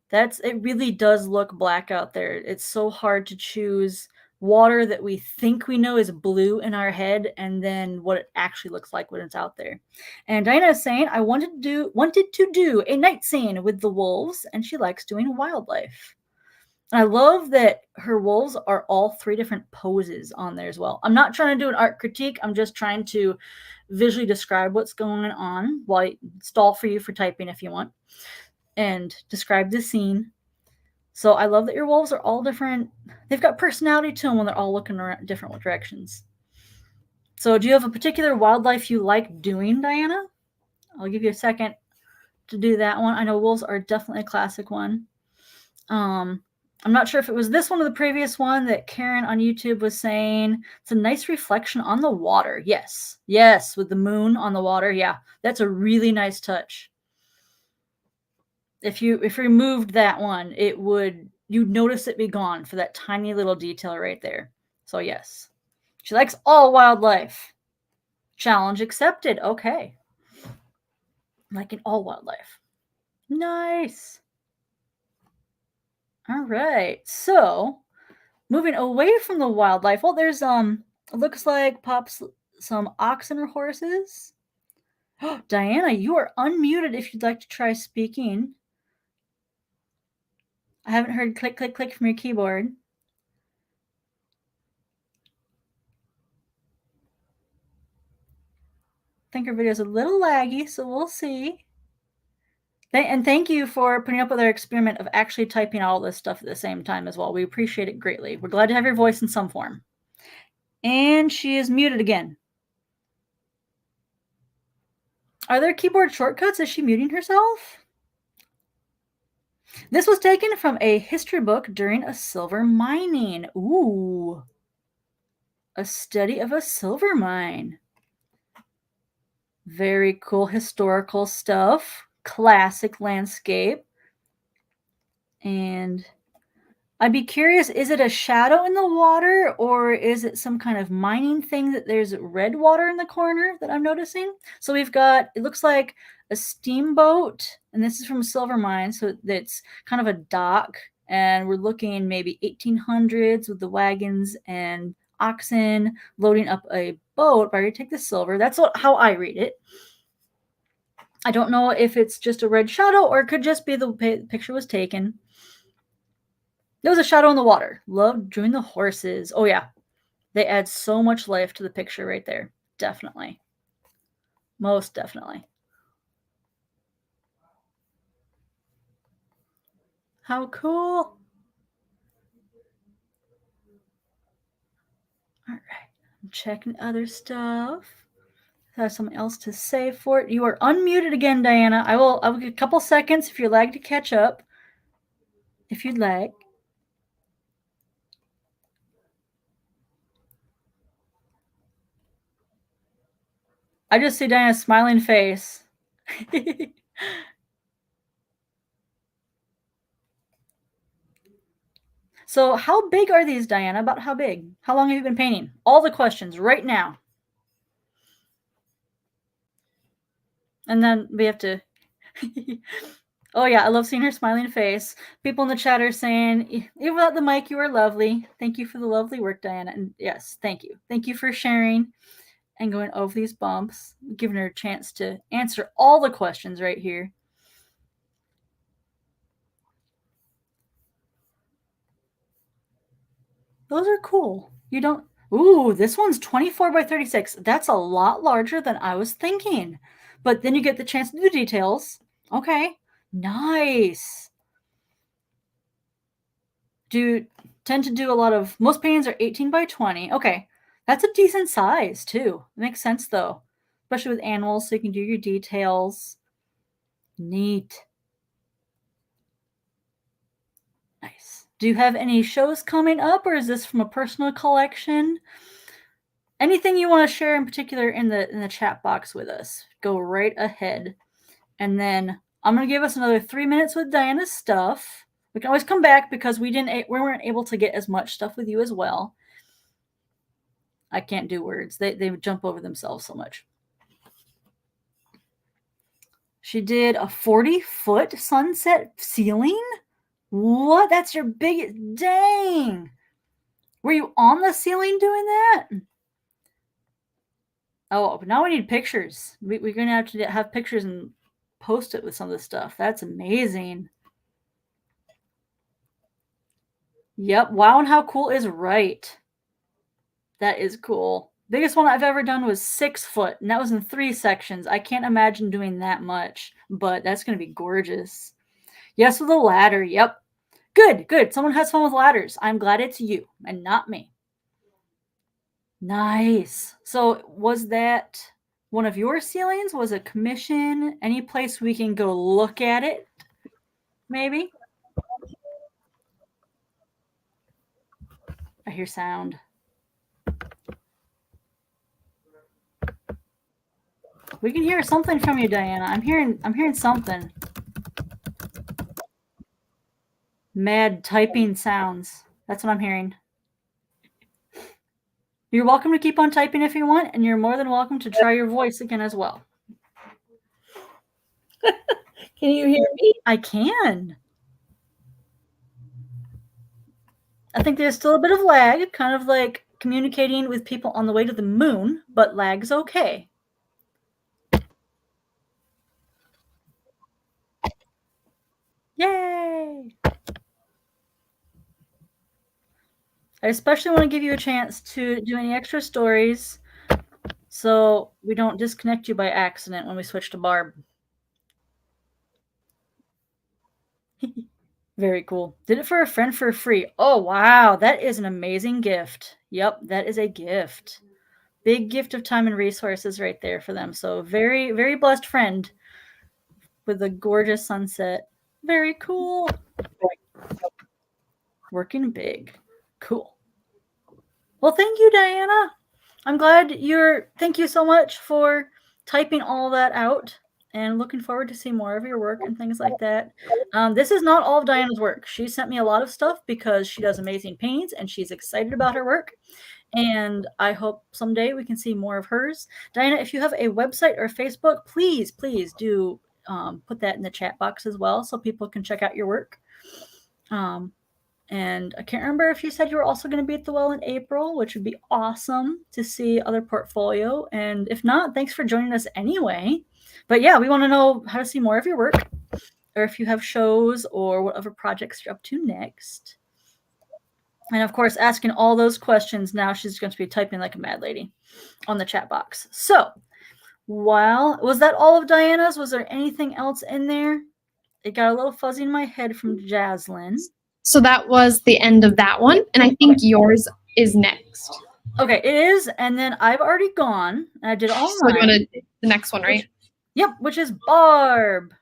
A: It really does look black out there. It's so hard to choose water that we think we know is blue in our head and then what it actually looks like when it's out there. And Diana is saying, I wanted to do a night scene with the wolves, and she likes doing wildlife. I love that her wolves are all 3 different poses on there as well. I'm not trying to do an art critique. I'm just trying to visually describe what's going on while I stall for you for typing if you want, and describe the scene. So I love that your wolves are all different. They've got personality to them when they're all looking around different directions. So do you have a particular wildlife you like doing, Diana? I'll give you a second to do that one. I know wolves are definitely a classic one. I'm not sure if it was this one or the previous one that Karen on YouTube was saying. It's a nice reflection on the water. Yes, with the moon on the water. Yeah, that's a really nice touch. If you removed that one, you'd notice it be gone for that tiny little detail right there. So yes, she likes all wildlife. Challenge accepted. Okay. Liking all wildlife. Nice. All right. So moving away from the wildlife, well, there's it looks like pops some oxen or horses. Diana, you are unmuted if you'd like to try speaking. I haven't heard click, click, click from your keyboard. I think our video is a little laggy, so we'll see. And thank you for putting up with our experiment of actually typing all this stuff at the same time as well. We appreciate it greatly. We're glad to have your voice in some form. And she is muted again. Are there keyboard shortcuts? Is she muting herself? This was taken from a history book during a silver mining. Ooh. A study of a silver mine. Very cool historical stuff. Classic landscape. And I'd be curious, is it a shadow in the water, or is it some kind of mining thing that there's red water in the corner that I'm noticing? So we've got, it looks like a steamboat, and this is from a silver mine, so that's kind of a dock, and we're looking maybe 1800s with the wagons and oxen loading up a boat. But I take the silver. That's how I read it. I don't know if it's just a red shadow, or it could just be the picture was taken. There was a shadow in the water. Loved drawing the horses. Oh, yeah. They add so much life to the picture right there. Definitely. Most definitely. How cool. All right. I'm checking other stuff. I have something else to say for it. You are unmuted again, Diana. I will give a couple seconds if you're lagged to catch up. if you'd like. I just see Diana's smiling face. So how big are these, Diana? About how big? How long have you been painting? All the questions right now. And then we have to... Oh yeah, I love seeing her smiling face. People in the chat are saying, even without the mic, you are lovely. Thank you for the lovely work, Diana. And yes, thank you. Thank you for sharing and going over these bumps, giving her a chance to answer all the questions right here. Those are cool. You don't... Ooh, this one's 24 by 36. That's a lot larger than I was thinking. But then you get the chance to do details. Okay, nice. Tend to do a lot of... Most paintings are 18 by 20. Okay, that's a decent size too. It makes sense though, especially with animals, so you can do your details. Neat. Nice. Do you have any shows coming up, or is this from a personal collection? Anything you want to share in particular in the chat box with us, go right ahead. And then I'm going to give us another 3 minutes with Diana's stuff. We can always come back because we weren't able to get as much stuff with you as well. I can't do words. They jump over themselves so much. She did a 40-foot sunset ceiling? What? That's your biggest... Dang! Were you on the ceiling doing that? Oh, now we need pictures. We're going to have pictures and post it with some of this stuff. That's amazing. Yep. Wow, and how cool is right. That is cool. Biggest one I've ever done was 6 foot, and that was in 3 sections. I can't imagine doing that much, but that's going to be gorgeous. Yes, with a ladder. Yep. Good, good. Someone has fun with ladders. I'm glad it's you and not me. Nice. So was that one of your ceilings? Was it commission? Any place we can go look at it? Maybe? I hear sound. We can hear something from you, Diana. I'm hearing something. Mad typing sounds. That's what I'm hearing. You're welcome to keep on typing if you want, and you're more than welcome to try your voice again as well.
C: Can you hear me?
A: I can. I think there's still a bit of lag, kind of like communicating with people on the way to the moon, but lag's okay. Yay! I especially want to give you a chance to do any extra stories so we don't disconnect you by accident when we switch to Barb. Very cool. Did it for a friend for free. Oh, wow. That is an amazing gift. Yep, that is a gift. Big gift of time and resources right there for them. So very, very blessed friend with a gorgeous sunset. Very cool. Working big. Cool. Well, thank you, Diana. I'm glad thank you so much for typing all that out and looking forward to see more of your work and things like that. This is not all of Diana's work. She sent me a lot of stuff because she does amazing paintings and she's excited about her work. And I hope someday we can see more of hers. Diana, if you have a website or Facebook, please do put that in the chat box as well so people can check out your work. And I can't remember if you said you were also going to be at the Well in April, which would be awesome to see other portfolio. And if not, thanks for joining us anyway. But yeah, we want to know how to see more of your work, or if you have shows or whatever projects you're up to next. And of course, asking all those questions now, she's going to be typing like a mad lady on the chat box. So, was that all of Diana's? Was there anything else in there? It got a little fuzzy in my head from Jaslyn.
B: So that was the end of that one. And I think yours is next.
A: Okay, it is. And then I've already gone. I did all
B: mine. So you want to the next one, right?
A: Yep, which is Barb.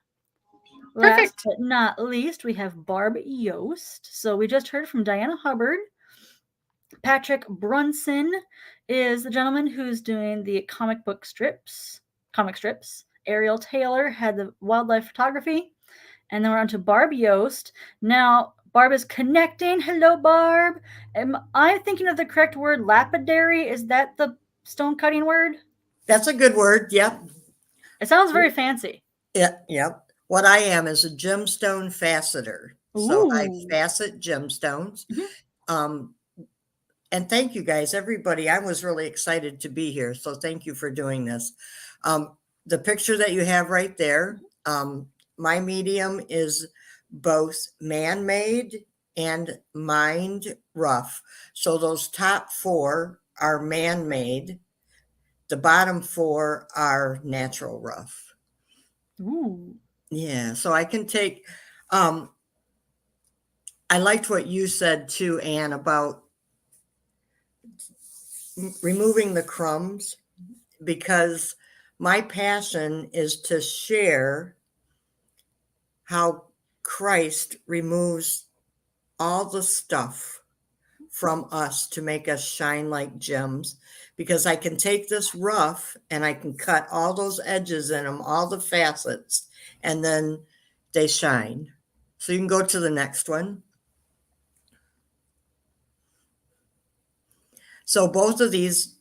A: Last but not least, we have Barb Yost. So we just heard from Diana Hubbard. Patrick Brunson is the gentleman who's doing the comic strips. Ariel Taylor had the wildlife photography. And then we're on to Barb Yost. Now, Barb is connecting. Hello, Barb. Am I thinking of the correct word, lapidary? Is that the stone cutting word?
D: That's a good word. Yep.
A: It sounds very fancy.
D: Yeah. Yep. What I am is a gemstone faceter. So I facet gemstones. And thank you guys, everybody. I was really excited to be here. So thank you for doing this. The picture that you have right there, my medium is both man-made and mined rough. So those top 4 are man-made. The bottom 4 are natural rough.
A: Ooh.
D: Yeah, so I can take, I liked what you said too, Anne, about removing the crumbs, because my passion is to share how Christ removes all the stuff from us to make us shine like gems, because I can take this rough and I can cut all those edges in them, all the facets, and then they shine. So you can go to the next one. So both of these,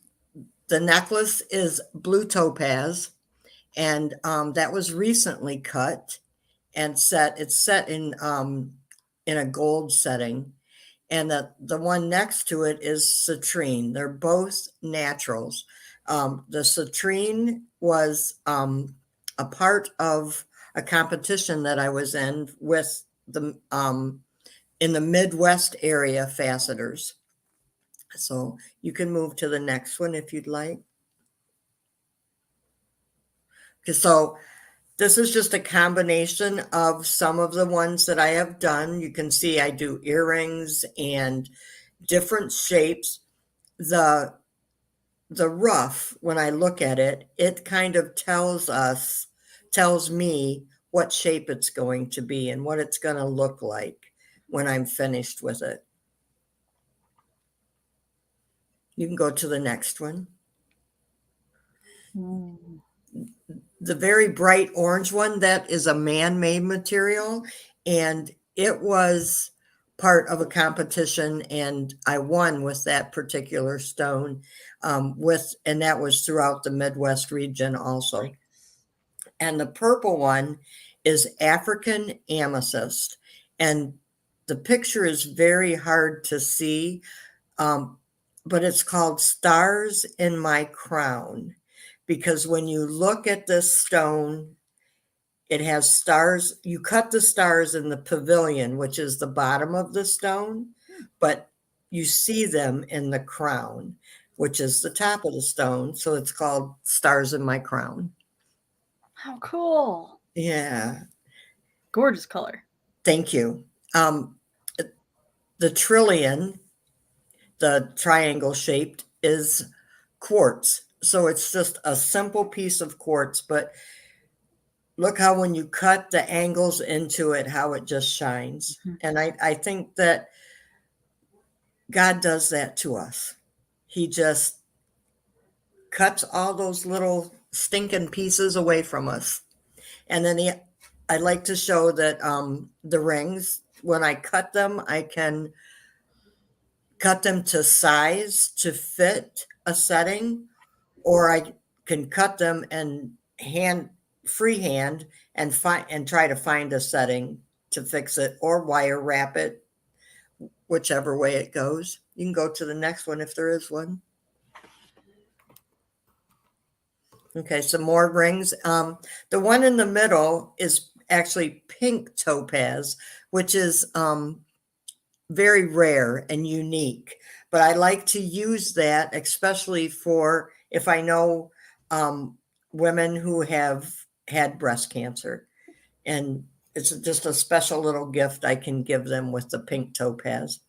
D: the necklace is blue topaz, and that was recently cut and set. It's set in a gold setting. And the one next to it is citrine. They're both naturals. The citrine was a part of a competition that I was in with the in the Midwest area facetors. So you can move to the next one if you'd like. So this is just a combination of some of the ones that I have done. You can see I do earrings and different shapes. The rough, when I look at it, it kind of tells me what shape it's going to be and what it's going to look like when I'm finished with it. You can go to the next one. The very bright orange one, that is a man-made material, and it was part of a competition, and I won with that particular stone, and that was throughout the Midwest region also. And the purple one is African amethyst, and the picture is very hard to see, but it's called Stars in My Crown, because when you look at this stone, it has stars. You cut the stars in the pavilion, which is the bottom of the stone, but you see them in the crown, which is the top of the stone. So it's called Stars in My Crown.
A: How cool.
D: Yeah.
A: Gorgeous color.
D: Thank you. The trillion, the triangle shaped, is quartz. So it's just a simple piece of quartz, but look how when you cut the angles into it, how it just shines. And I think that God does that to us. He just cuts all those little stinking pieces away from us. And then I like to show that the rings, when I cut them, I can cut them to size to fit a setting, or I can cut them and freehand and try to find a setting to fix it, or wire wrap it, whichever way it goes. You can go to the next one if there is one. Okay, some more rings. The one in the middle is actually pink topaz, which is very rare and unique. But I like to use that, especially for if I know women who have had breast cancer. And it's just a special little gift I can give them with the pink topaz.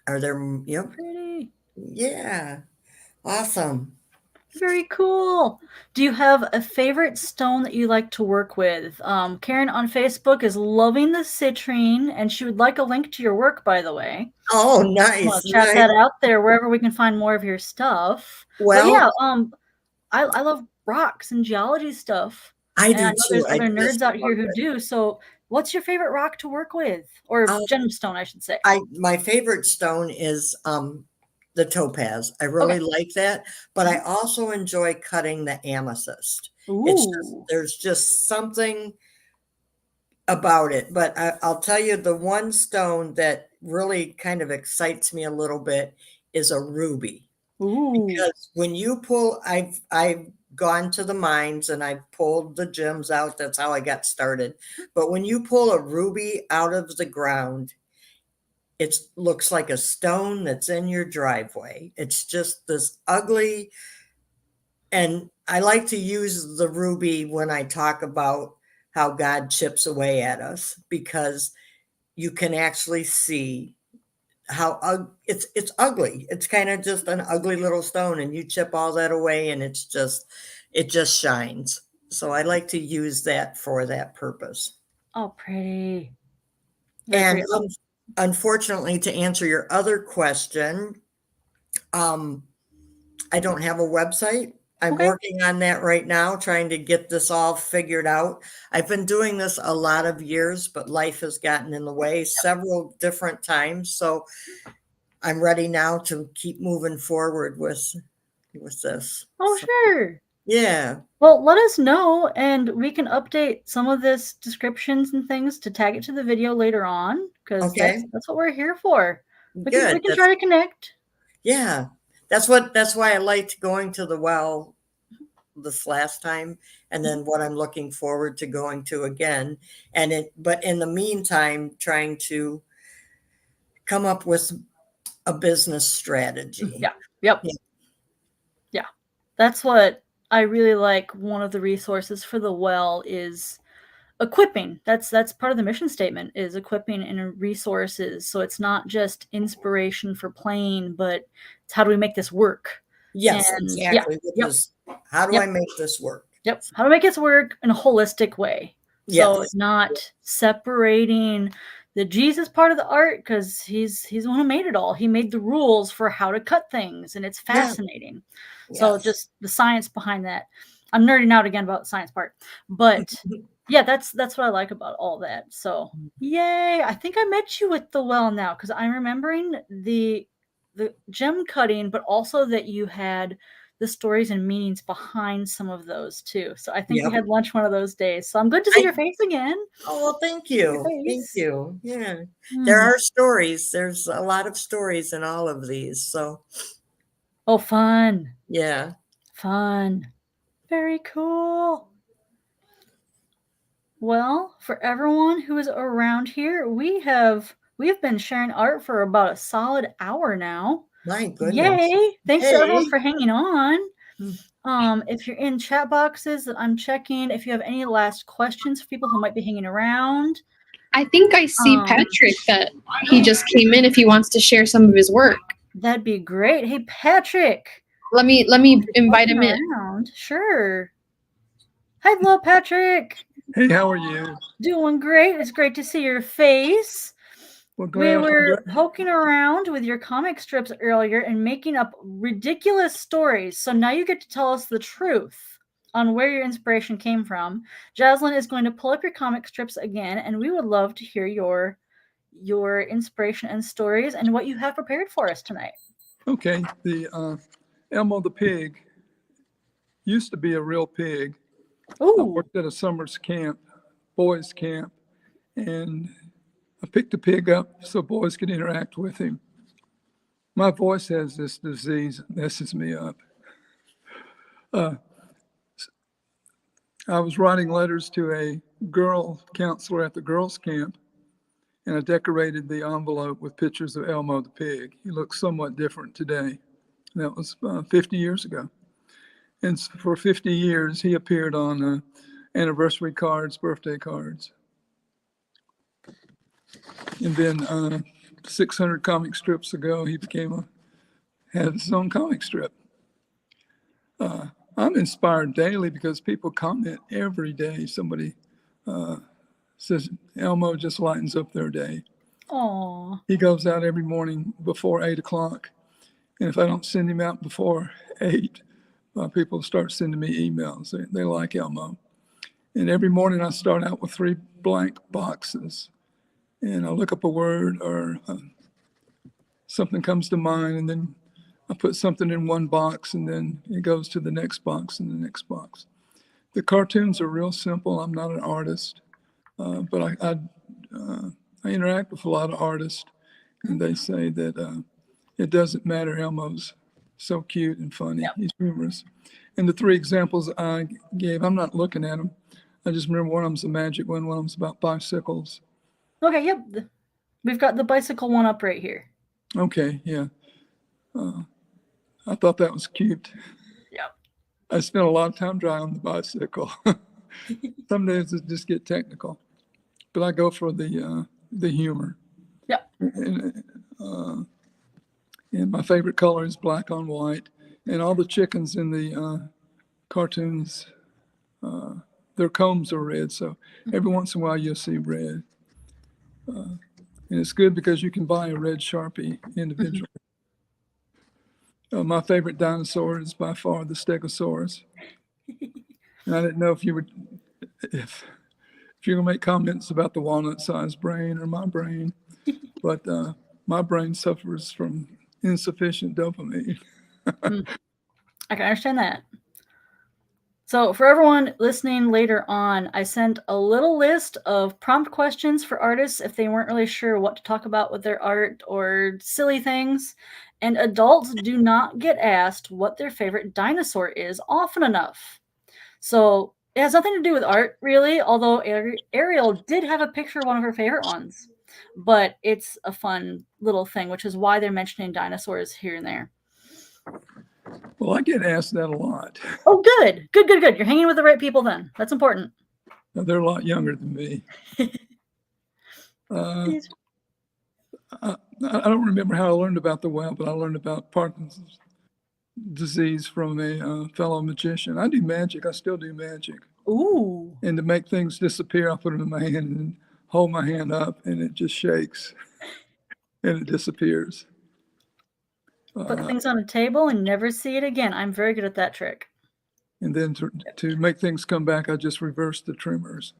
D: Are there, yep.
A: Pretty.
D: Yeah. Awesome.
A: Very cool. Do you have a favorite stone that you like to work with? Karen on Facebook is loving the citrine, and she would like a link to your work, by the way.
D: Oh,
A: I'm gonna
D: nice,
A: chat
D: nice.
A: that out there wherever we can find more of your stuff. But
D: Well,
A: yeah, I love rocks and geology stuff,
D: I
A: and I
D: do
A: know
D: too.
A: there's
D: I
A: other
D: just
A: nerds out here
D: love
A: who
D: it.
A: do. So, what's your favorite rock to work with, or
D: Um,
A: gemstone, I should say?
D: my favorite stone is the topaz. I really
A: Okay.
D: like that, but I also enjoy cutting the amethyst. It's just
A: Ooh.
D: there's just something about it. But I'll tell you, the one stone that really kind of excites me a little bit is a ruby.
A: Ooh.
D: Because when you pull, I've gone to the mines and I've pulled the gems out. That's how I got started. But when you pull a ruby out of the ground, it looks like a stone that's in your driveway. It's just this ugly, and I like to use the ruby when I talk about how God chips away at us, because you can actually see how it's ugly. It's kind of just an ugly little stone, and you chip all that away, and it just shines. So I like to use that for that purpose.
A: Oh, pretty. Very
D: And
A: pretty.
D: unfortunately, to answer your other question, um, I don't have a website. I'm
A: Okay.
D: working on that right now, trying to get this all figured out. I've been doing this a lot of years, but life has gotten in the way several different times. So I'm ready now to keep moving forward with this.
A: Oh,
D: So,
A: sure.
D: yeah.
A: Well, let us know, and we can update some of this descriptions and things to tag it to the video later on, because
D: Okay.
A: that's what we're here for. We
D: Good.
A: can try to connect.
D: Yeah. That's why I liked going to the well this last time, and then what I'm looking forward to going to again. But in the meantime, trying to come up with a business strategy.
A: Yeah. Yep.
D: Yeah.
A: Yeah. That's what I really like. One of the resources for the well is equipping. That's part of the mission statement, is equipping and resources. So it's not just inspiration for playing, but it's how do we make this work?
D: Yes,
A: And yeah.
D: exactly. Which
A: Yep.
D: is, how do
A: Yep.
D: I make this work?
A: Yep. How to make it work in a holistic way. So
D: Yes.
A: not separating the Jesus part of the art, because he's the one who made it all. He made the rules for how to cut things, and it's
D: Yeah.
A: fascinating. So
D: Yes.
A: just the science behind that. I'm nerding out again about the science part, but yeah, that's what I like about all that. So yay! I think I met you with the well now, because I'm remembering the gem cutting, but also that you had the stories and meanings behind some of those too. So I think we
D: Yep.
A: had lunch one of those days. So I'm good to see your face again.
D: Oh, well, thank
A: Your
D: you. Thank
A: face.
D: you. Yeah. There are stories. There's a lot of stories in all of these. So,
A: Oh, fun.
D: yeah.
A: Fun. Very cool. Well, for everyone who is around here, we've been sharing art for about a solid hour now.
D: My goodness.
A: Yay! Thanks to everyone
D: Hey.
A: for hanging on. If you're in chat boxes that I'm checking, if you have any last questions for people who might be hanging around.
B: I think I see Patrick that he just came in if he wants to share some of his work.
A: That'd be great. Hey, Patrick.
B: Let me invite him in.
A: Sure. Hello, Patrick.
E: Hey, how are you?
A: Doing great. It's great to see your face.
E: Well,
A: We were poking around with your comic strips earlier and making up ridiculous stories. So now you get to tell us the truth on where your inspiration came from. Jaslyn is going to pull up your comic strips again, and we would love to hear your inspiration and stories and what you have prepared for us tonight.
E: Okay, the Elmo the pig used to be a real pig.
A: Ooh.
E: I worked at a summer's camp, boys camp, and I picked the pig up so boys could interact with him. My voice has this disease that messes me up. I was writing letters to a girl counselor at the girls' camp, and I decorated the envelope with pictures of Elmo the pig. He looks somewhat different today. That was 50 years ago. And for 50 years, he appeared on anniversary cards, birthday cards. And then 600 comic strips ago, he had his own comic strip. I'm inspired daily because people comment every day. Somebody says Elmo just lightens up their day.
A: Oh,
E: He goes out every morning before 8 o'clock. And if I don't send him out before 8, people start sending me emails. They like Elmo. And every morning I start out with 3 blank boxes. And I look up a word or something comes to mind, and then I put something in one box, and then it goes to the next box and the next box. The cartoons are real simple. I'm not an artist, but I interact with a lot of artists, and they say that it doesn't matter. Elmo's so cute and funny.
A: Yep.
E: He's humorous. And the 3 examples I gave, I'm not looking at them. I just remember one of them's a magic one of them's about bicycles.
A: Okay, yep. We've got the bicycle one up right here.
E: Okay, yeah. I thought that was cute.
A: Yep.
E: I spent a lot of time driving on the bicycle. Some days it just get technical, but I go for the humor.
A: Yep.
E: And my favorite color is black on white. And all the chickens in the cartoons, their combs are red. So every once in a while you'll see red. And it's good because you can buy a red Sharpie individually. My favorite dinosaur is by far the Stegosaurus. And I didn't know if you're gonna make comments about the walnut-sized brain or my brain, but my brain suffers from insufficient dopamine.
A: I can understand that. So for everyone listening later on, I sent a little list of prompt questions for artists if they weren't really sure what to talk about with their art or silly things. And adults do not get asked what their favorite dinosaur is often enough. So it has nothing to do with art, really, although Ariel did have a picture of one of her favorite ones. But it's a fun little thing, which is why they're mentioning dinosaurs here and there.
E: Well, I get asked that a lot.
A: Oh, good. You're hanging with the right people then. That's important.
E: They're a lot younger than me. I don't remember how I learned about the whale, but I learned about Parkinson's disease from a fellow magician. I do magic. I still do magic.
A: Ooh.
E: And to make things disappear, I put them in my hand and hold my hand up, and it just shakes, and it disappears.
A: Put things on a table and never see it again. I'm very good at that trick.
E: And then to make things come back, I just reverse the trimmers.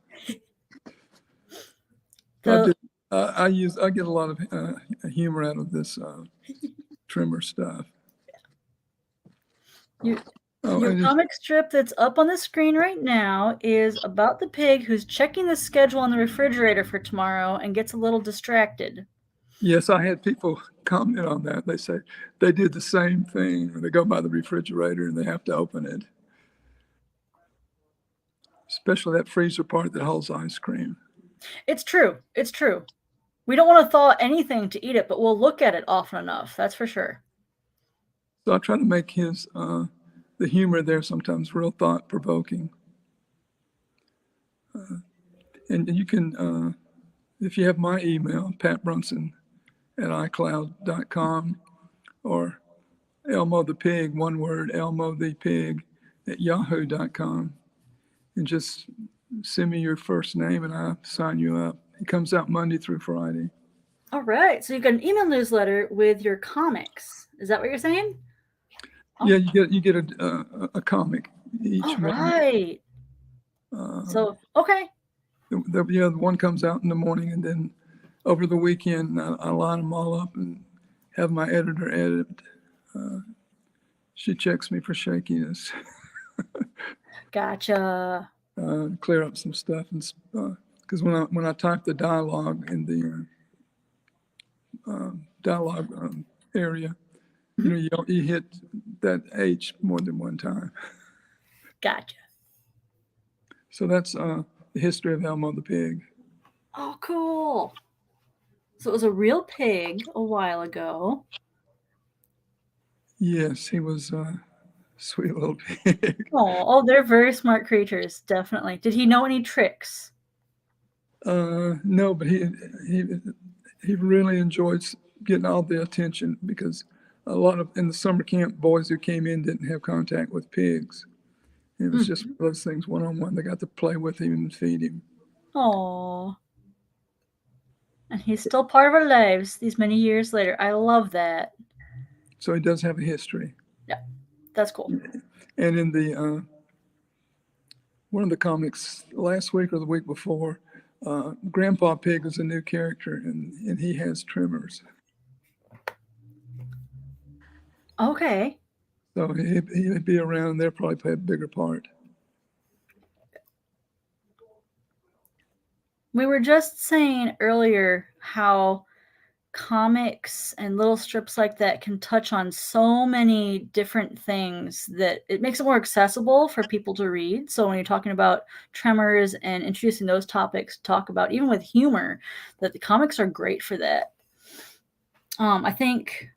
E: I get a lot of humor out of this trimmer stuff. Your
A: comic strip that's up on the screen right now is about the pig who's checking the schedule on the refrigerator for tomorrow and gets a little distracted.
E: Yes, I had people comment on that. They say they did the same thing. They go by the refrigerator and they have to open it. Especially that freezer part that holds ice cream.
A: It's true. We don't want to thaw anything to eat it, but we'll look at it often enough. That's for sure.
E: So I try to make his the humor there sometimes real thought-provoking. And you can, if you have my email, patbrunson@icloud.com, or Elmo the Pig, one word, Elmo the Pig @yahoo.com, and just send me your first name and I'll sign you up. It comes out Monday through Friday.
A: All right. So you've got an email newsletter with your comics. Is that what you're saying?
E: Yeah, you get a comic each
A: All
E: morning.
A: right. So, okay.
E: The one comes out in the morning, and then over the weekend, I line them all up and have my editor edit. She checks me for shakiness.
A: Gotcha.
E: Clear up some stuff, and because when I type the dialogue in the dialogue area, you hit that H more than one time.
A: Gotcha.
E: So that's the history of Elmo the Pig.
A: Oh, cool. So it was a real pig a while ago.
E: Yes, he was a sweet little pig.
A: Oh, they're very smart creatures, definitely. Did he know any tricks?
E: No, but he really enjoyed getting all the attention because a lot of, in the summer camp, boys who came in didn't have contact with pigs. It was just one of those things, one-on-one. They got to play with him and feed him.
A: Oh, and he's still part of our lives these many years later. I love that.
E: So he does have a history.
A: Yeah, that's cool.
E: And in the one of the comics last week or the week before, Grandpa Pig is a new character, and he has tremors.
A: Okay.
E: So he'd be around there, probably play a bigger part.
A: We were just saying earlier how comics and little strips like that can touch on so many different things that it makes it more accessible for people to read. So when you're talking about tremors and introducing those topics, talk about even with humor, that the comics are great for that. I think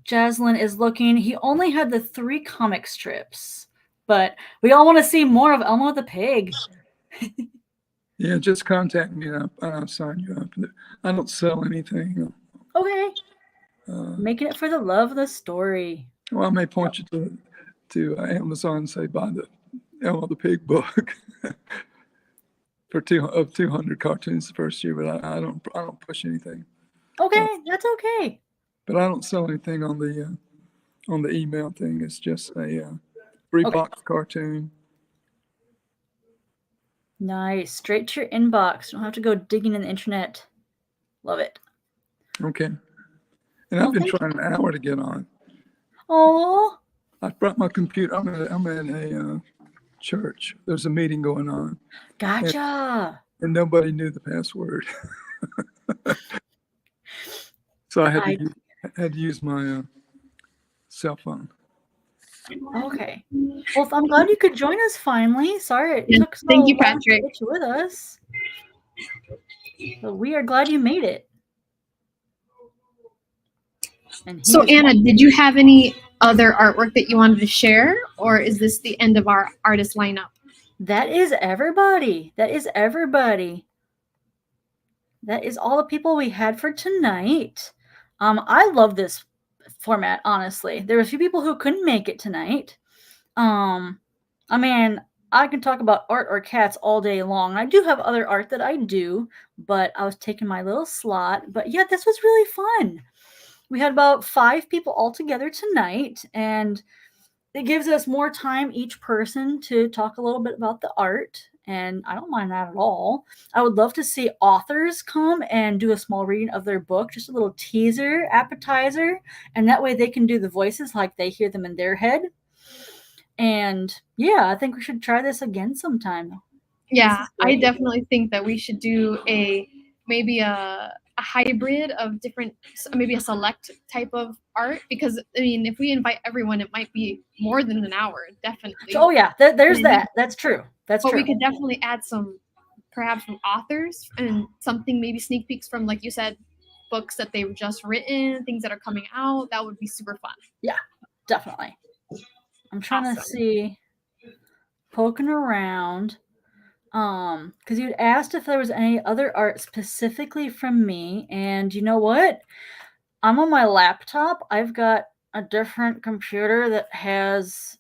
A: Jaslyn is looking. He only had the 3 comic strips, but we all want to see more of Elmo the Pig.
E: Yeah, just contact me and I'll sign you up. I don't sell anything.
A: Okay. Making it for the love of the story.
E: Well, I may point you to Amazon and say buy the Elmo the Pig book for 200 cartoons the first year, but I don't push anything.
A: Okay, that's okay.
E: But I don't sell anything on the email thing. It's just a free box cartoon.
A: Nice. Straight to your inbox. Don't have to go digging in the internet. Love it.
E: Okay. And I've been trying an hour to get on.
A: Oh.
E: I brought my computer. I'm at a church. There's a meeting going on.
A: Gotcha.
E: And nobody knew the password. So I had to use my cell phone.
A: Okay. Well, I'm glad you could join us finally. Sorry it took so
B: Thank you,
A: long
B: Patrick.
A: to get you with us. But we are glad you made it.
B: So Anna, did you have any other artwork that you wanted to share, or is this the end of our artist lineup?
A: That is everybody. That is everybody. That is all the people we had for tonight. I love this format, honestly. There were a few people who couldn't make it tonight. I mean, I can talk about art or cats all day long. I do have other art that I do, but I was taking my little slot. But yeah, this was really fun. We had about 5 people all together tonight, and it gives us more time each person to talk a little bit about the art, and I don't mind that at all. I would love to see authors come and do a small reading of their book, just a little teaser, appetizer, and that way they can do the voices like they hear them in their head. And yeah, I think we should try this again sometime.
B: Yeah, I definitely think that we should do maybe a hybrid of different, maybe a select type of art, because I mean, if we invite everyone, it might be more than an hour, definitely.
A: Oh yeah, there's that. That's true. That's true.
B: But we could definitely add perhaps from authors, and something, maybe sneak peeks from, like you said, books that they've just written, things that are coming out. That would be super fun.
A: Yeah, definitely. I'm trying to see, poking around, because you'd asked if there was any other art specifically from me, and you know what? I'm on my laptop. I've got a different computer that has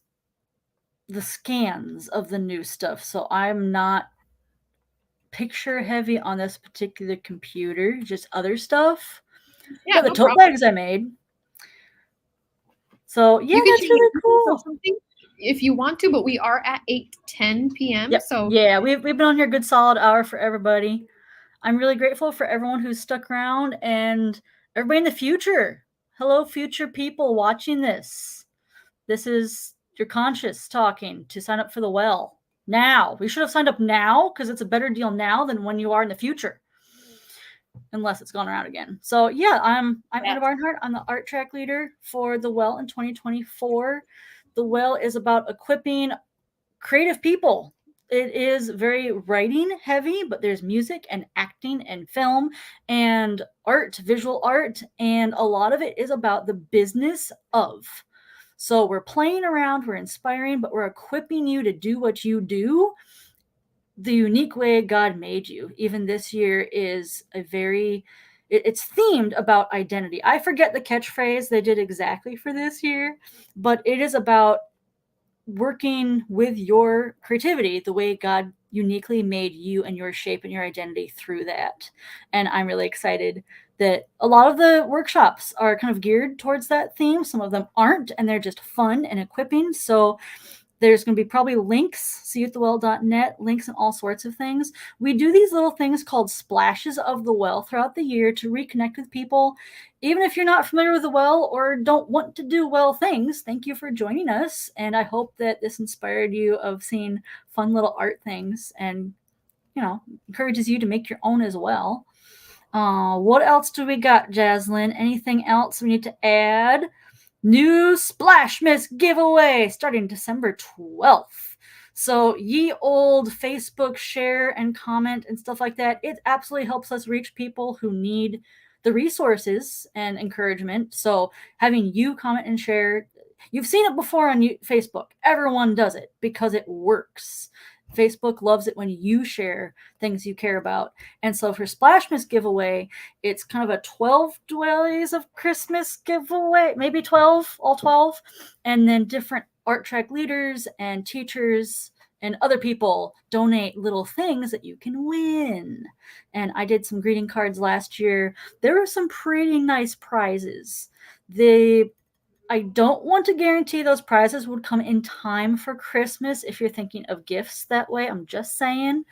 A: the scans of the new stuff, so I'm not picture heavy on this particular computer, just other stuff. Yeah, the tote bags I made. So yeah, that's really cool.
B: If you want to, but we are at 8:10 p.m.
A: Yep.
B: So
A: yeah, we've been on here a good solid hour for everybody. I'm really grateful for everyone who's stuck around, and everybody in the future. Hello, future people watching this. This is your conscious talking to sign up for the well now. We should have signed up now, because it's a better deal now than when you are in the future, unless it's gone around again. So yeah, I'm Anna Barnhart. I'm the art track leader for the well in 2024. The well is about equipping creative people. It is very writing heavy, but there's music and acting and film and art, visual art, and a lot of it is about the business of. So we're playing around, we're inspiring, but we're equipping you to do what you do the unique way God made you. Even this year is it's themed about identity. I forget the catchphrase they did exactly for this year, but it is about working with your creativity the way God uniquely made you and your shape and your identity through that. And I'm really excited that a lot of the workshops are kind of geared towards that theme. Some of them aren't, and they're just fun and equipping. So there's going to be probably links, seeatthewell.net, links and all sorts of things. We do these little things called splashes of the well throughout the year to reconnect with people. Even if you're not familiar with the well or don't want to do well things, thank you for joining us. And I hope that this inspired you of seeing fun little art things and, encourages you to make your own as well. What else do we got, Jaslyn? Anything else we need to add? New Splash Miss giveaway starting December 12th. So ye old Facebook share and comment and stuff like that, it absolutely helps us reach people who need the resources and encouragement. So having you comment and share, you've seen it before on Facebook. Everyone does it because it works. Facebook loves it when you share things you care about. And so for Splash Miss giveaway, it's kind of a 12 days of Christmas giveaway, maybe 12, all 12. And then different art track leaders and teachers and other people donate little things that you can win. And I did some greeting cards last year. There were some pretty nice prizes. I don't want to guarantee those prizes would come in time for Christmas if you're thinking of gifts that way. I'm just saying.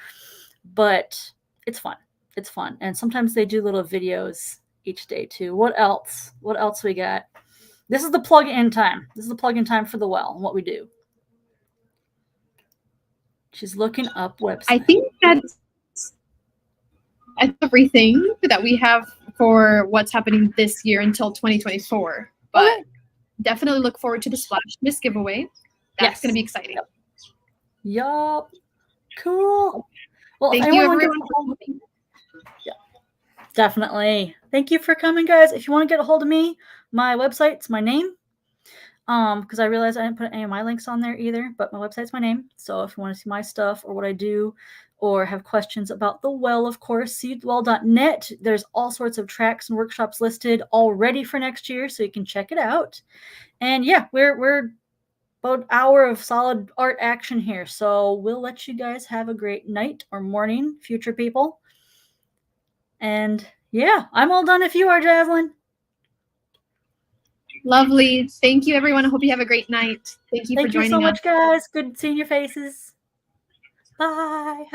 A: But it's fun. It's fun. And sometimes they do little videos each day too. What else? What else we got? This is the plug-in time. This is the plug-in time for the well and what we do. She's looking up websites.
B: I think that's everything that we have for what's happening this year until 2024. But definitely look forward to the Splash Miss giveaway. That's going to be exciting.
A: Yup. Cool. Well,
B: thank you everyone.
A: Yeah, definitely. Thank you for coming, guys. If you want to get a hold of me, my website's my name. Because I realized I didn't put any of my links on there either, but my website's my name. So if you want to see my stuff or what I do or have questions about the well, of course, seeatthewell.net. There's all sorts of tracks and workshops listed already for next year, so you can check it out. And yeah, we're about an hour of solid art action here. So we'll let you guys have a great night or morning, future people. And yeah, I'm all done if you are, Jaslyn.
B: Lovely. Thank you, everyone. I hope you have a great night. Thank you for joining us.
A: Thank you so much, guys. Good seeing your faces. Bye.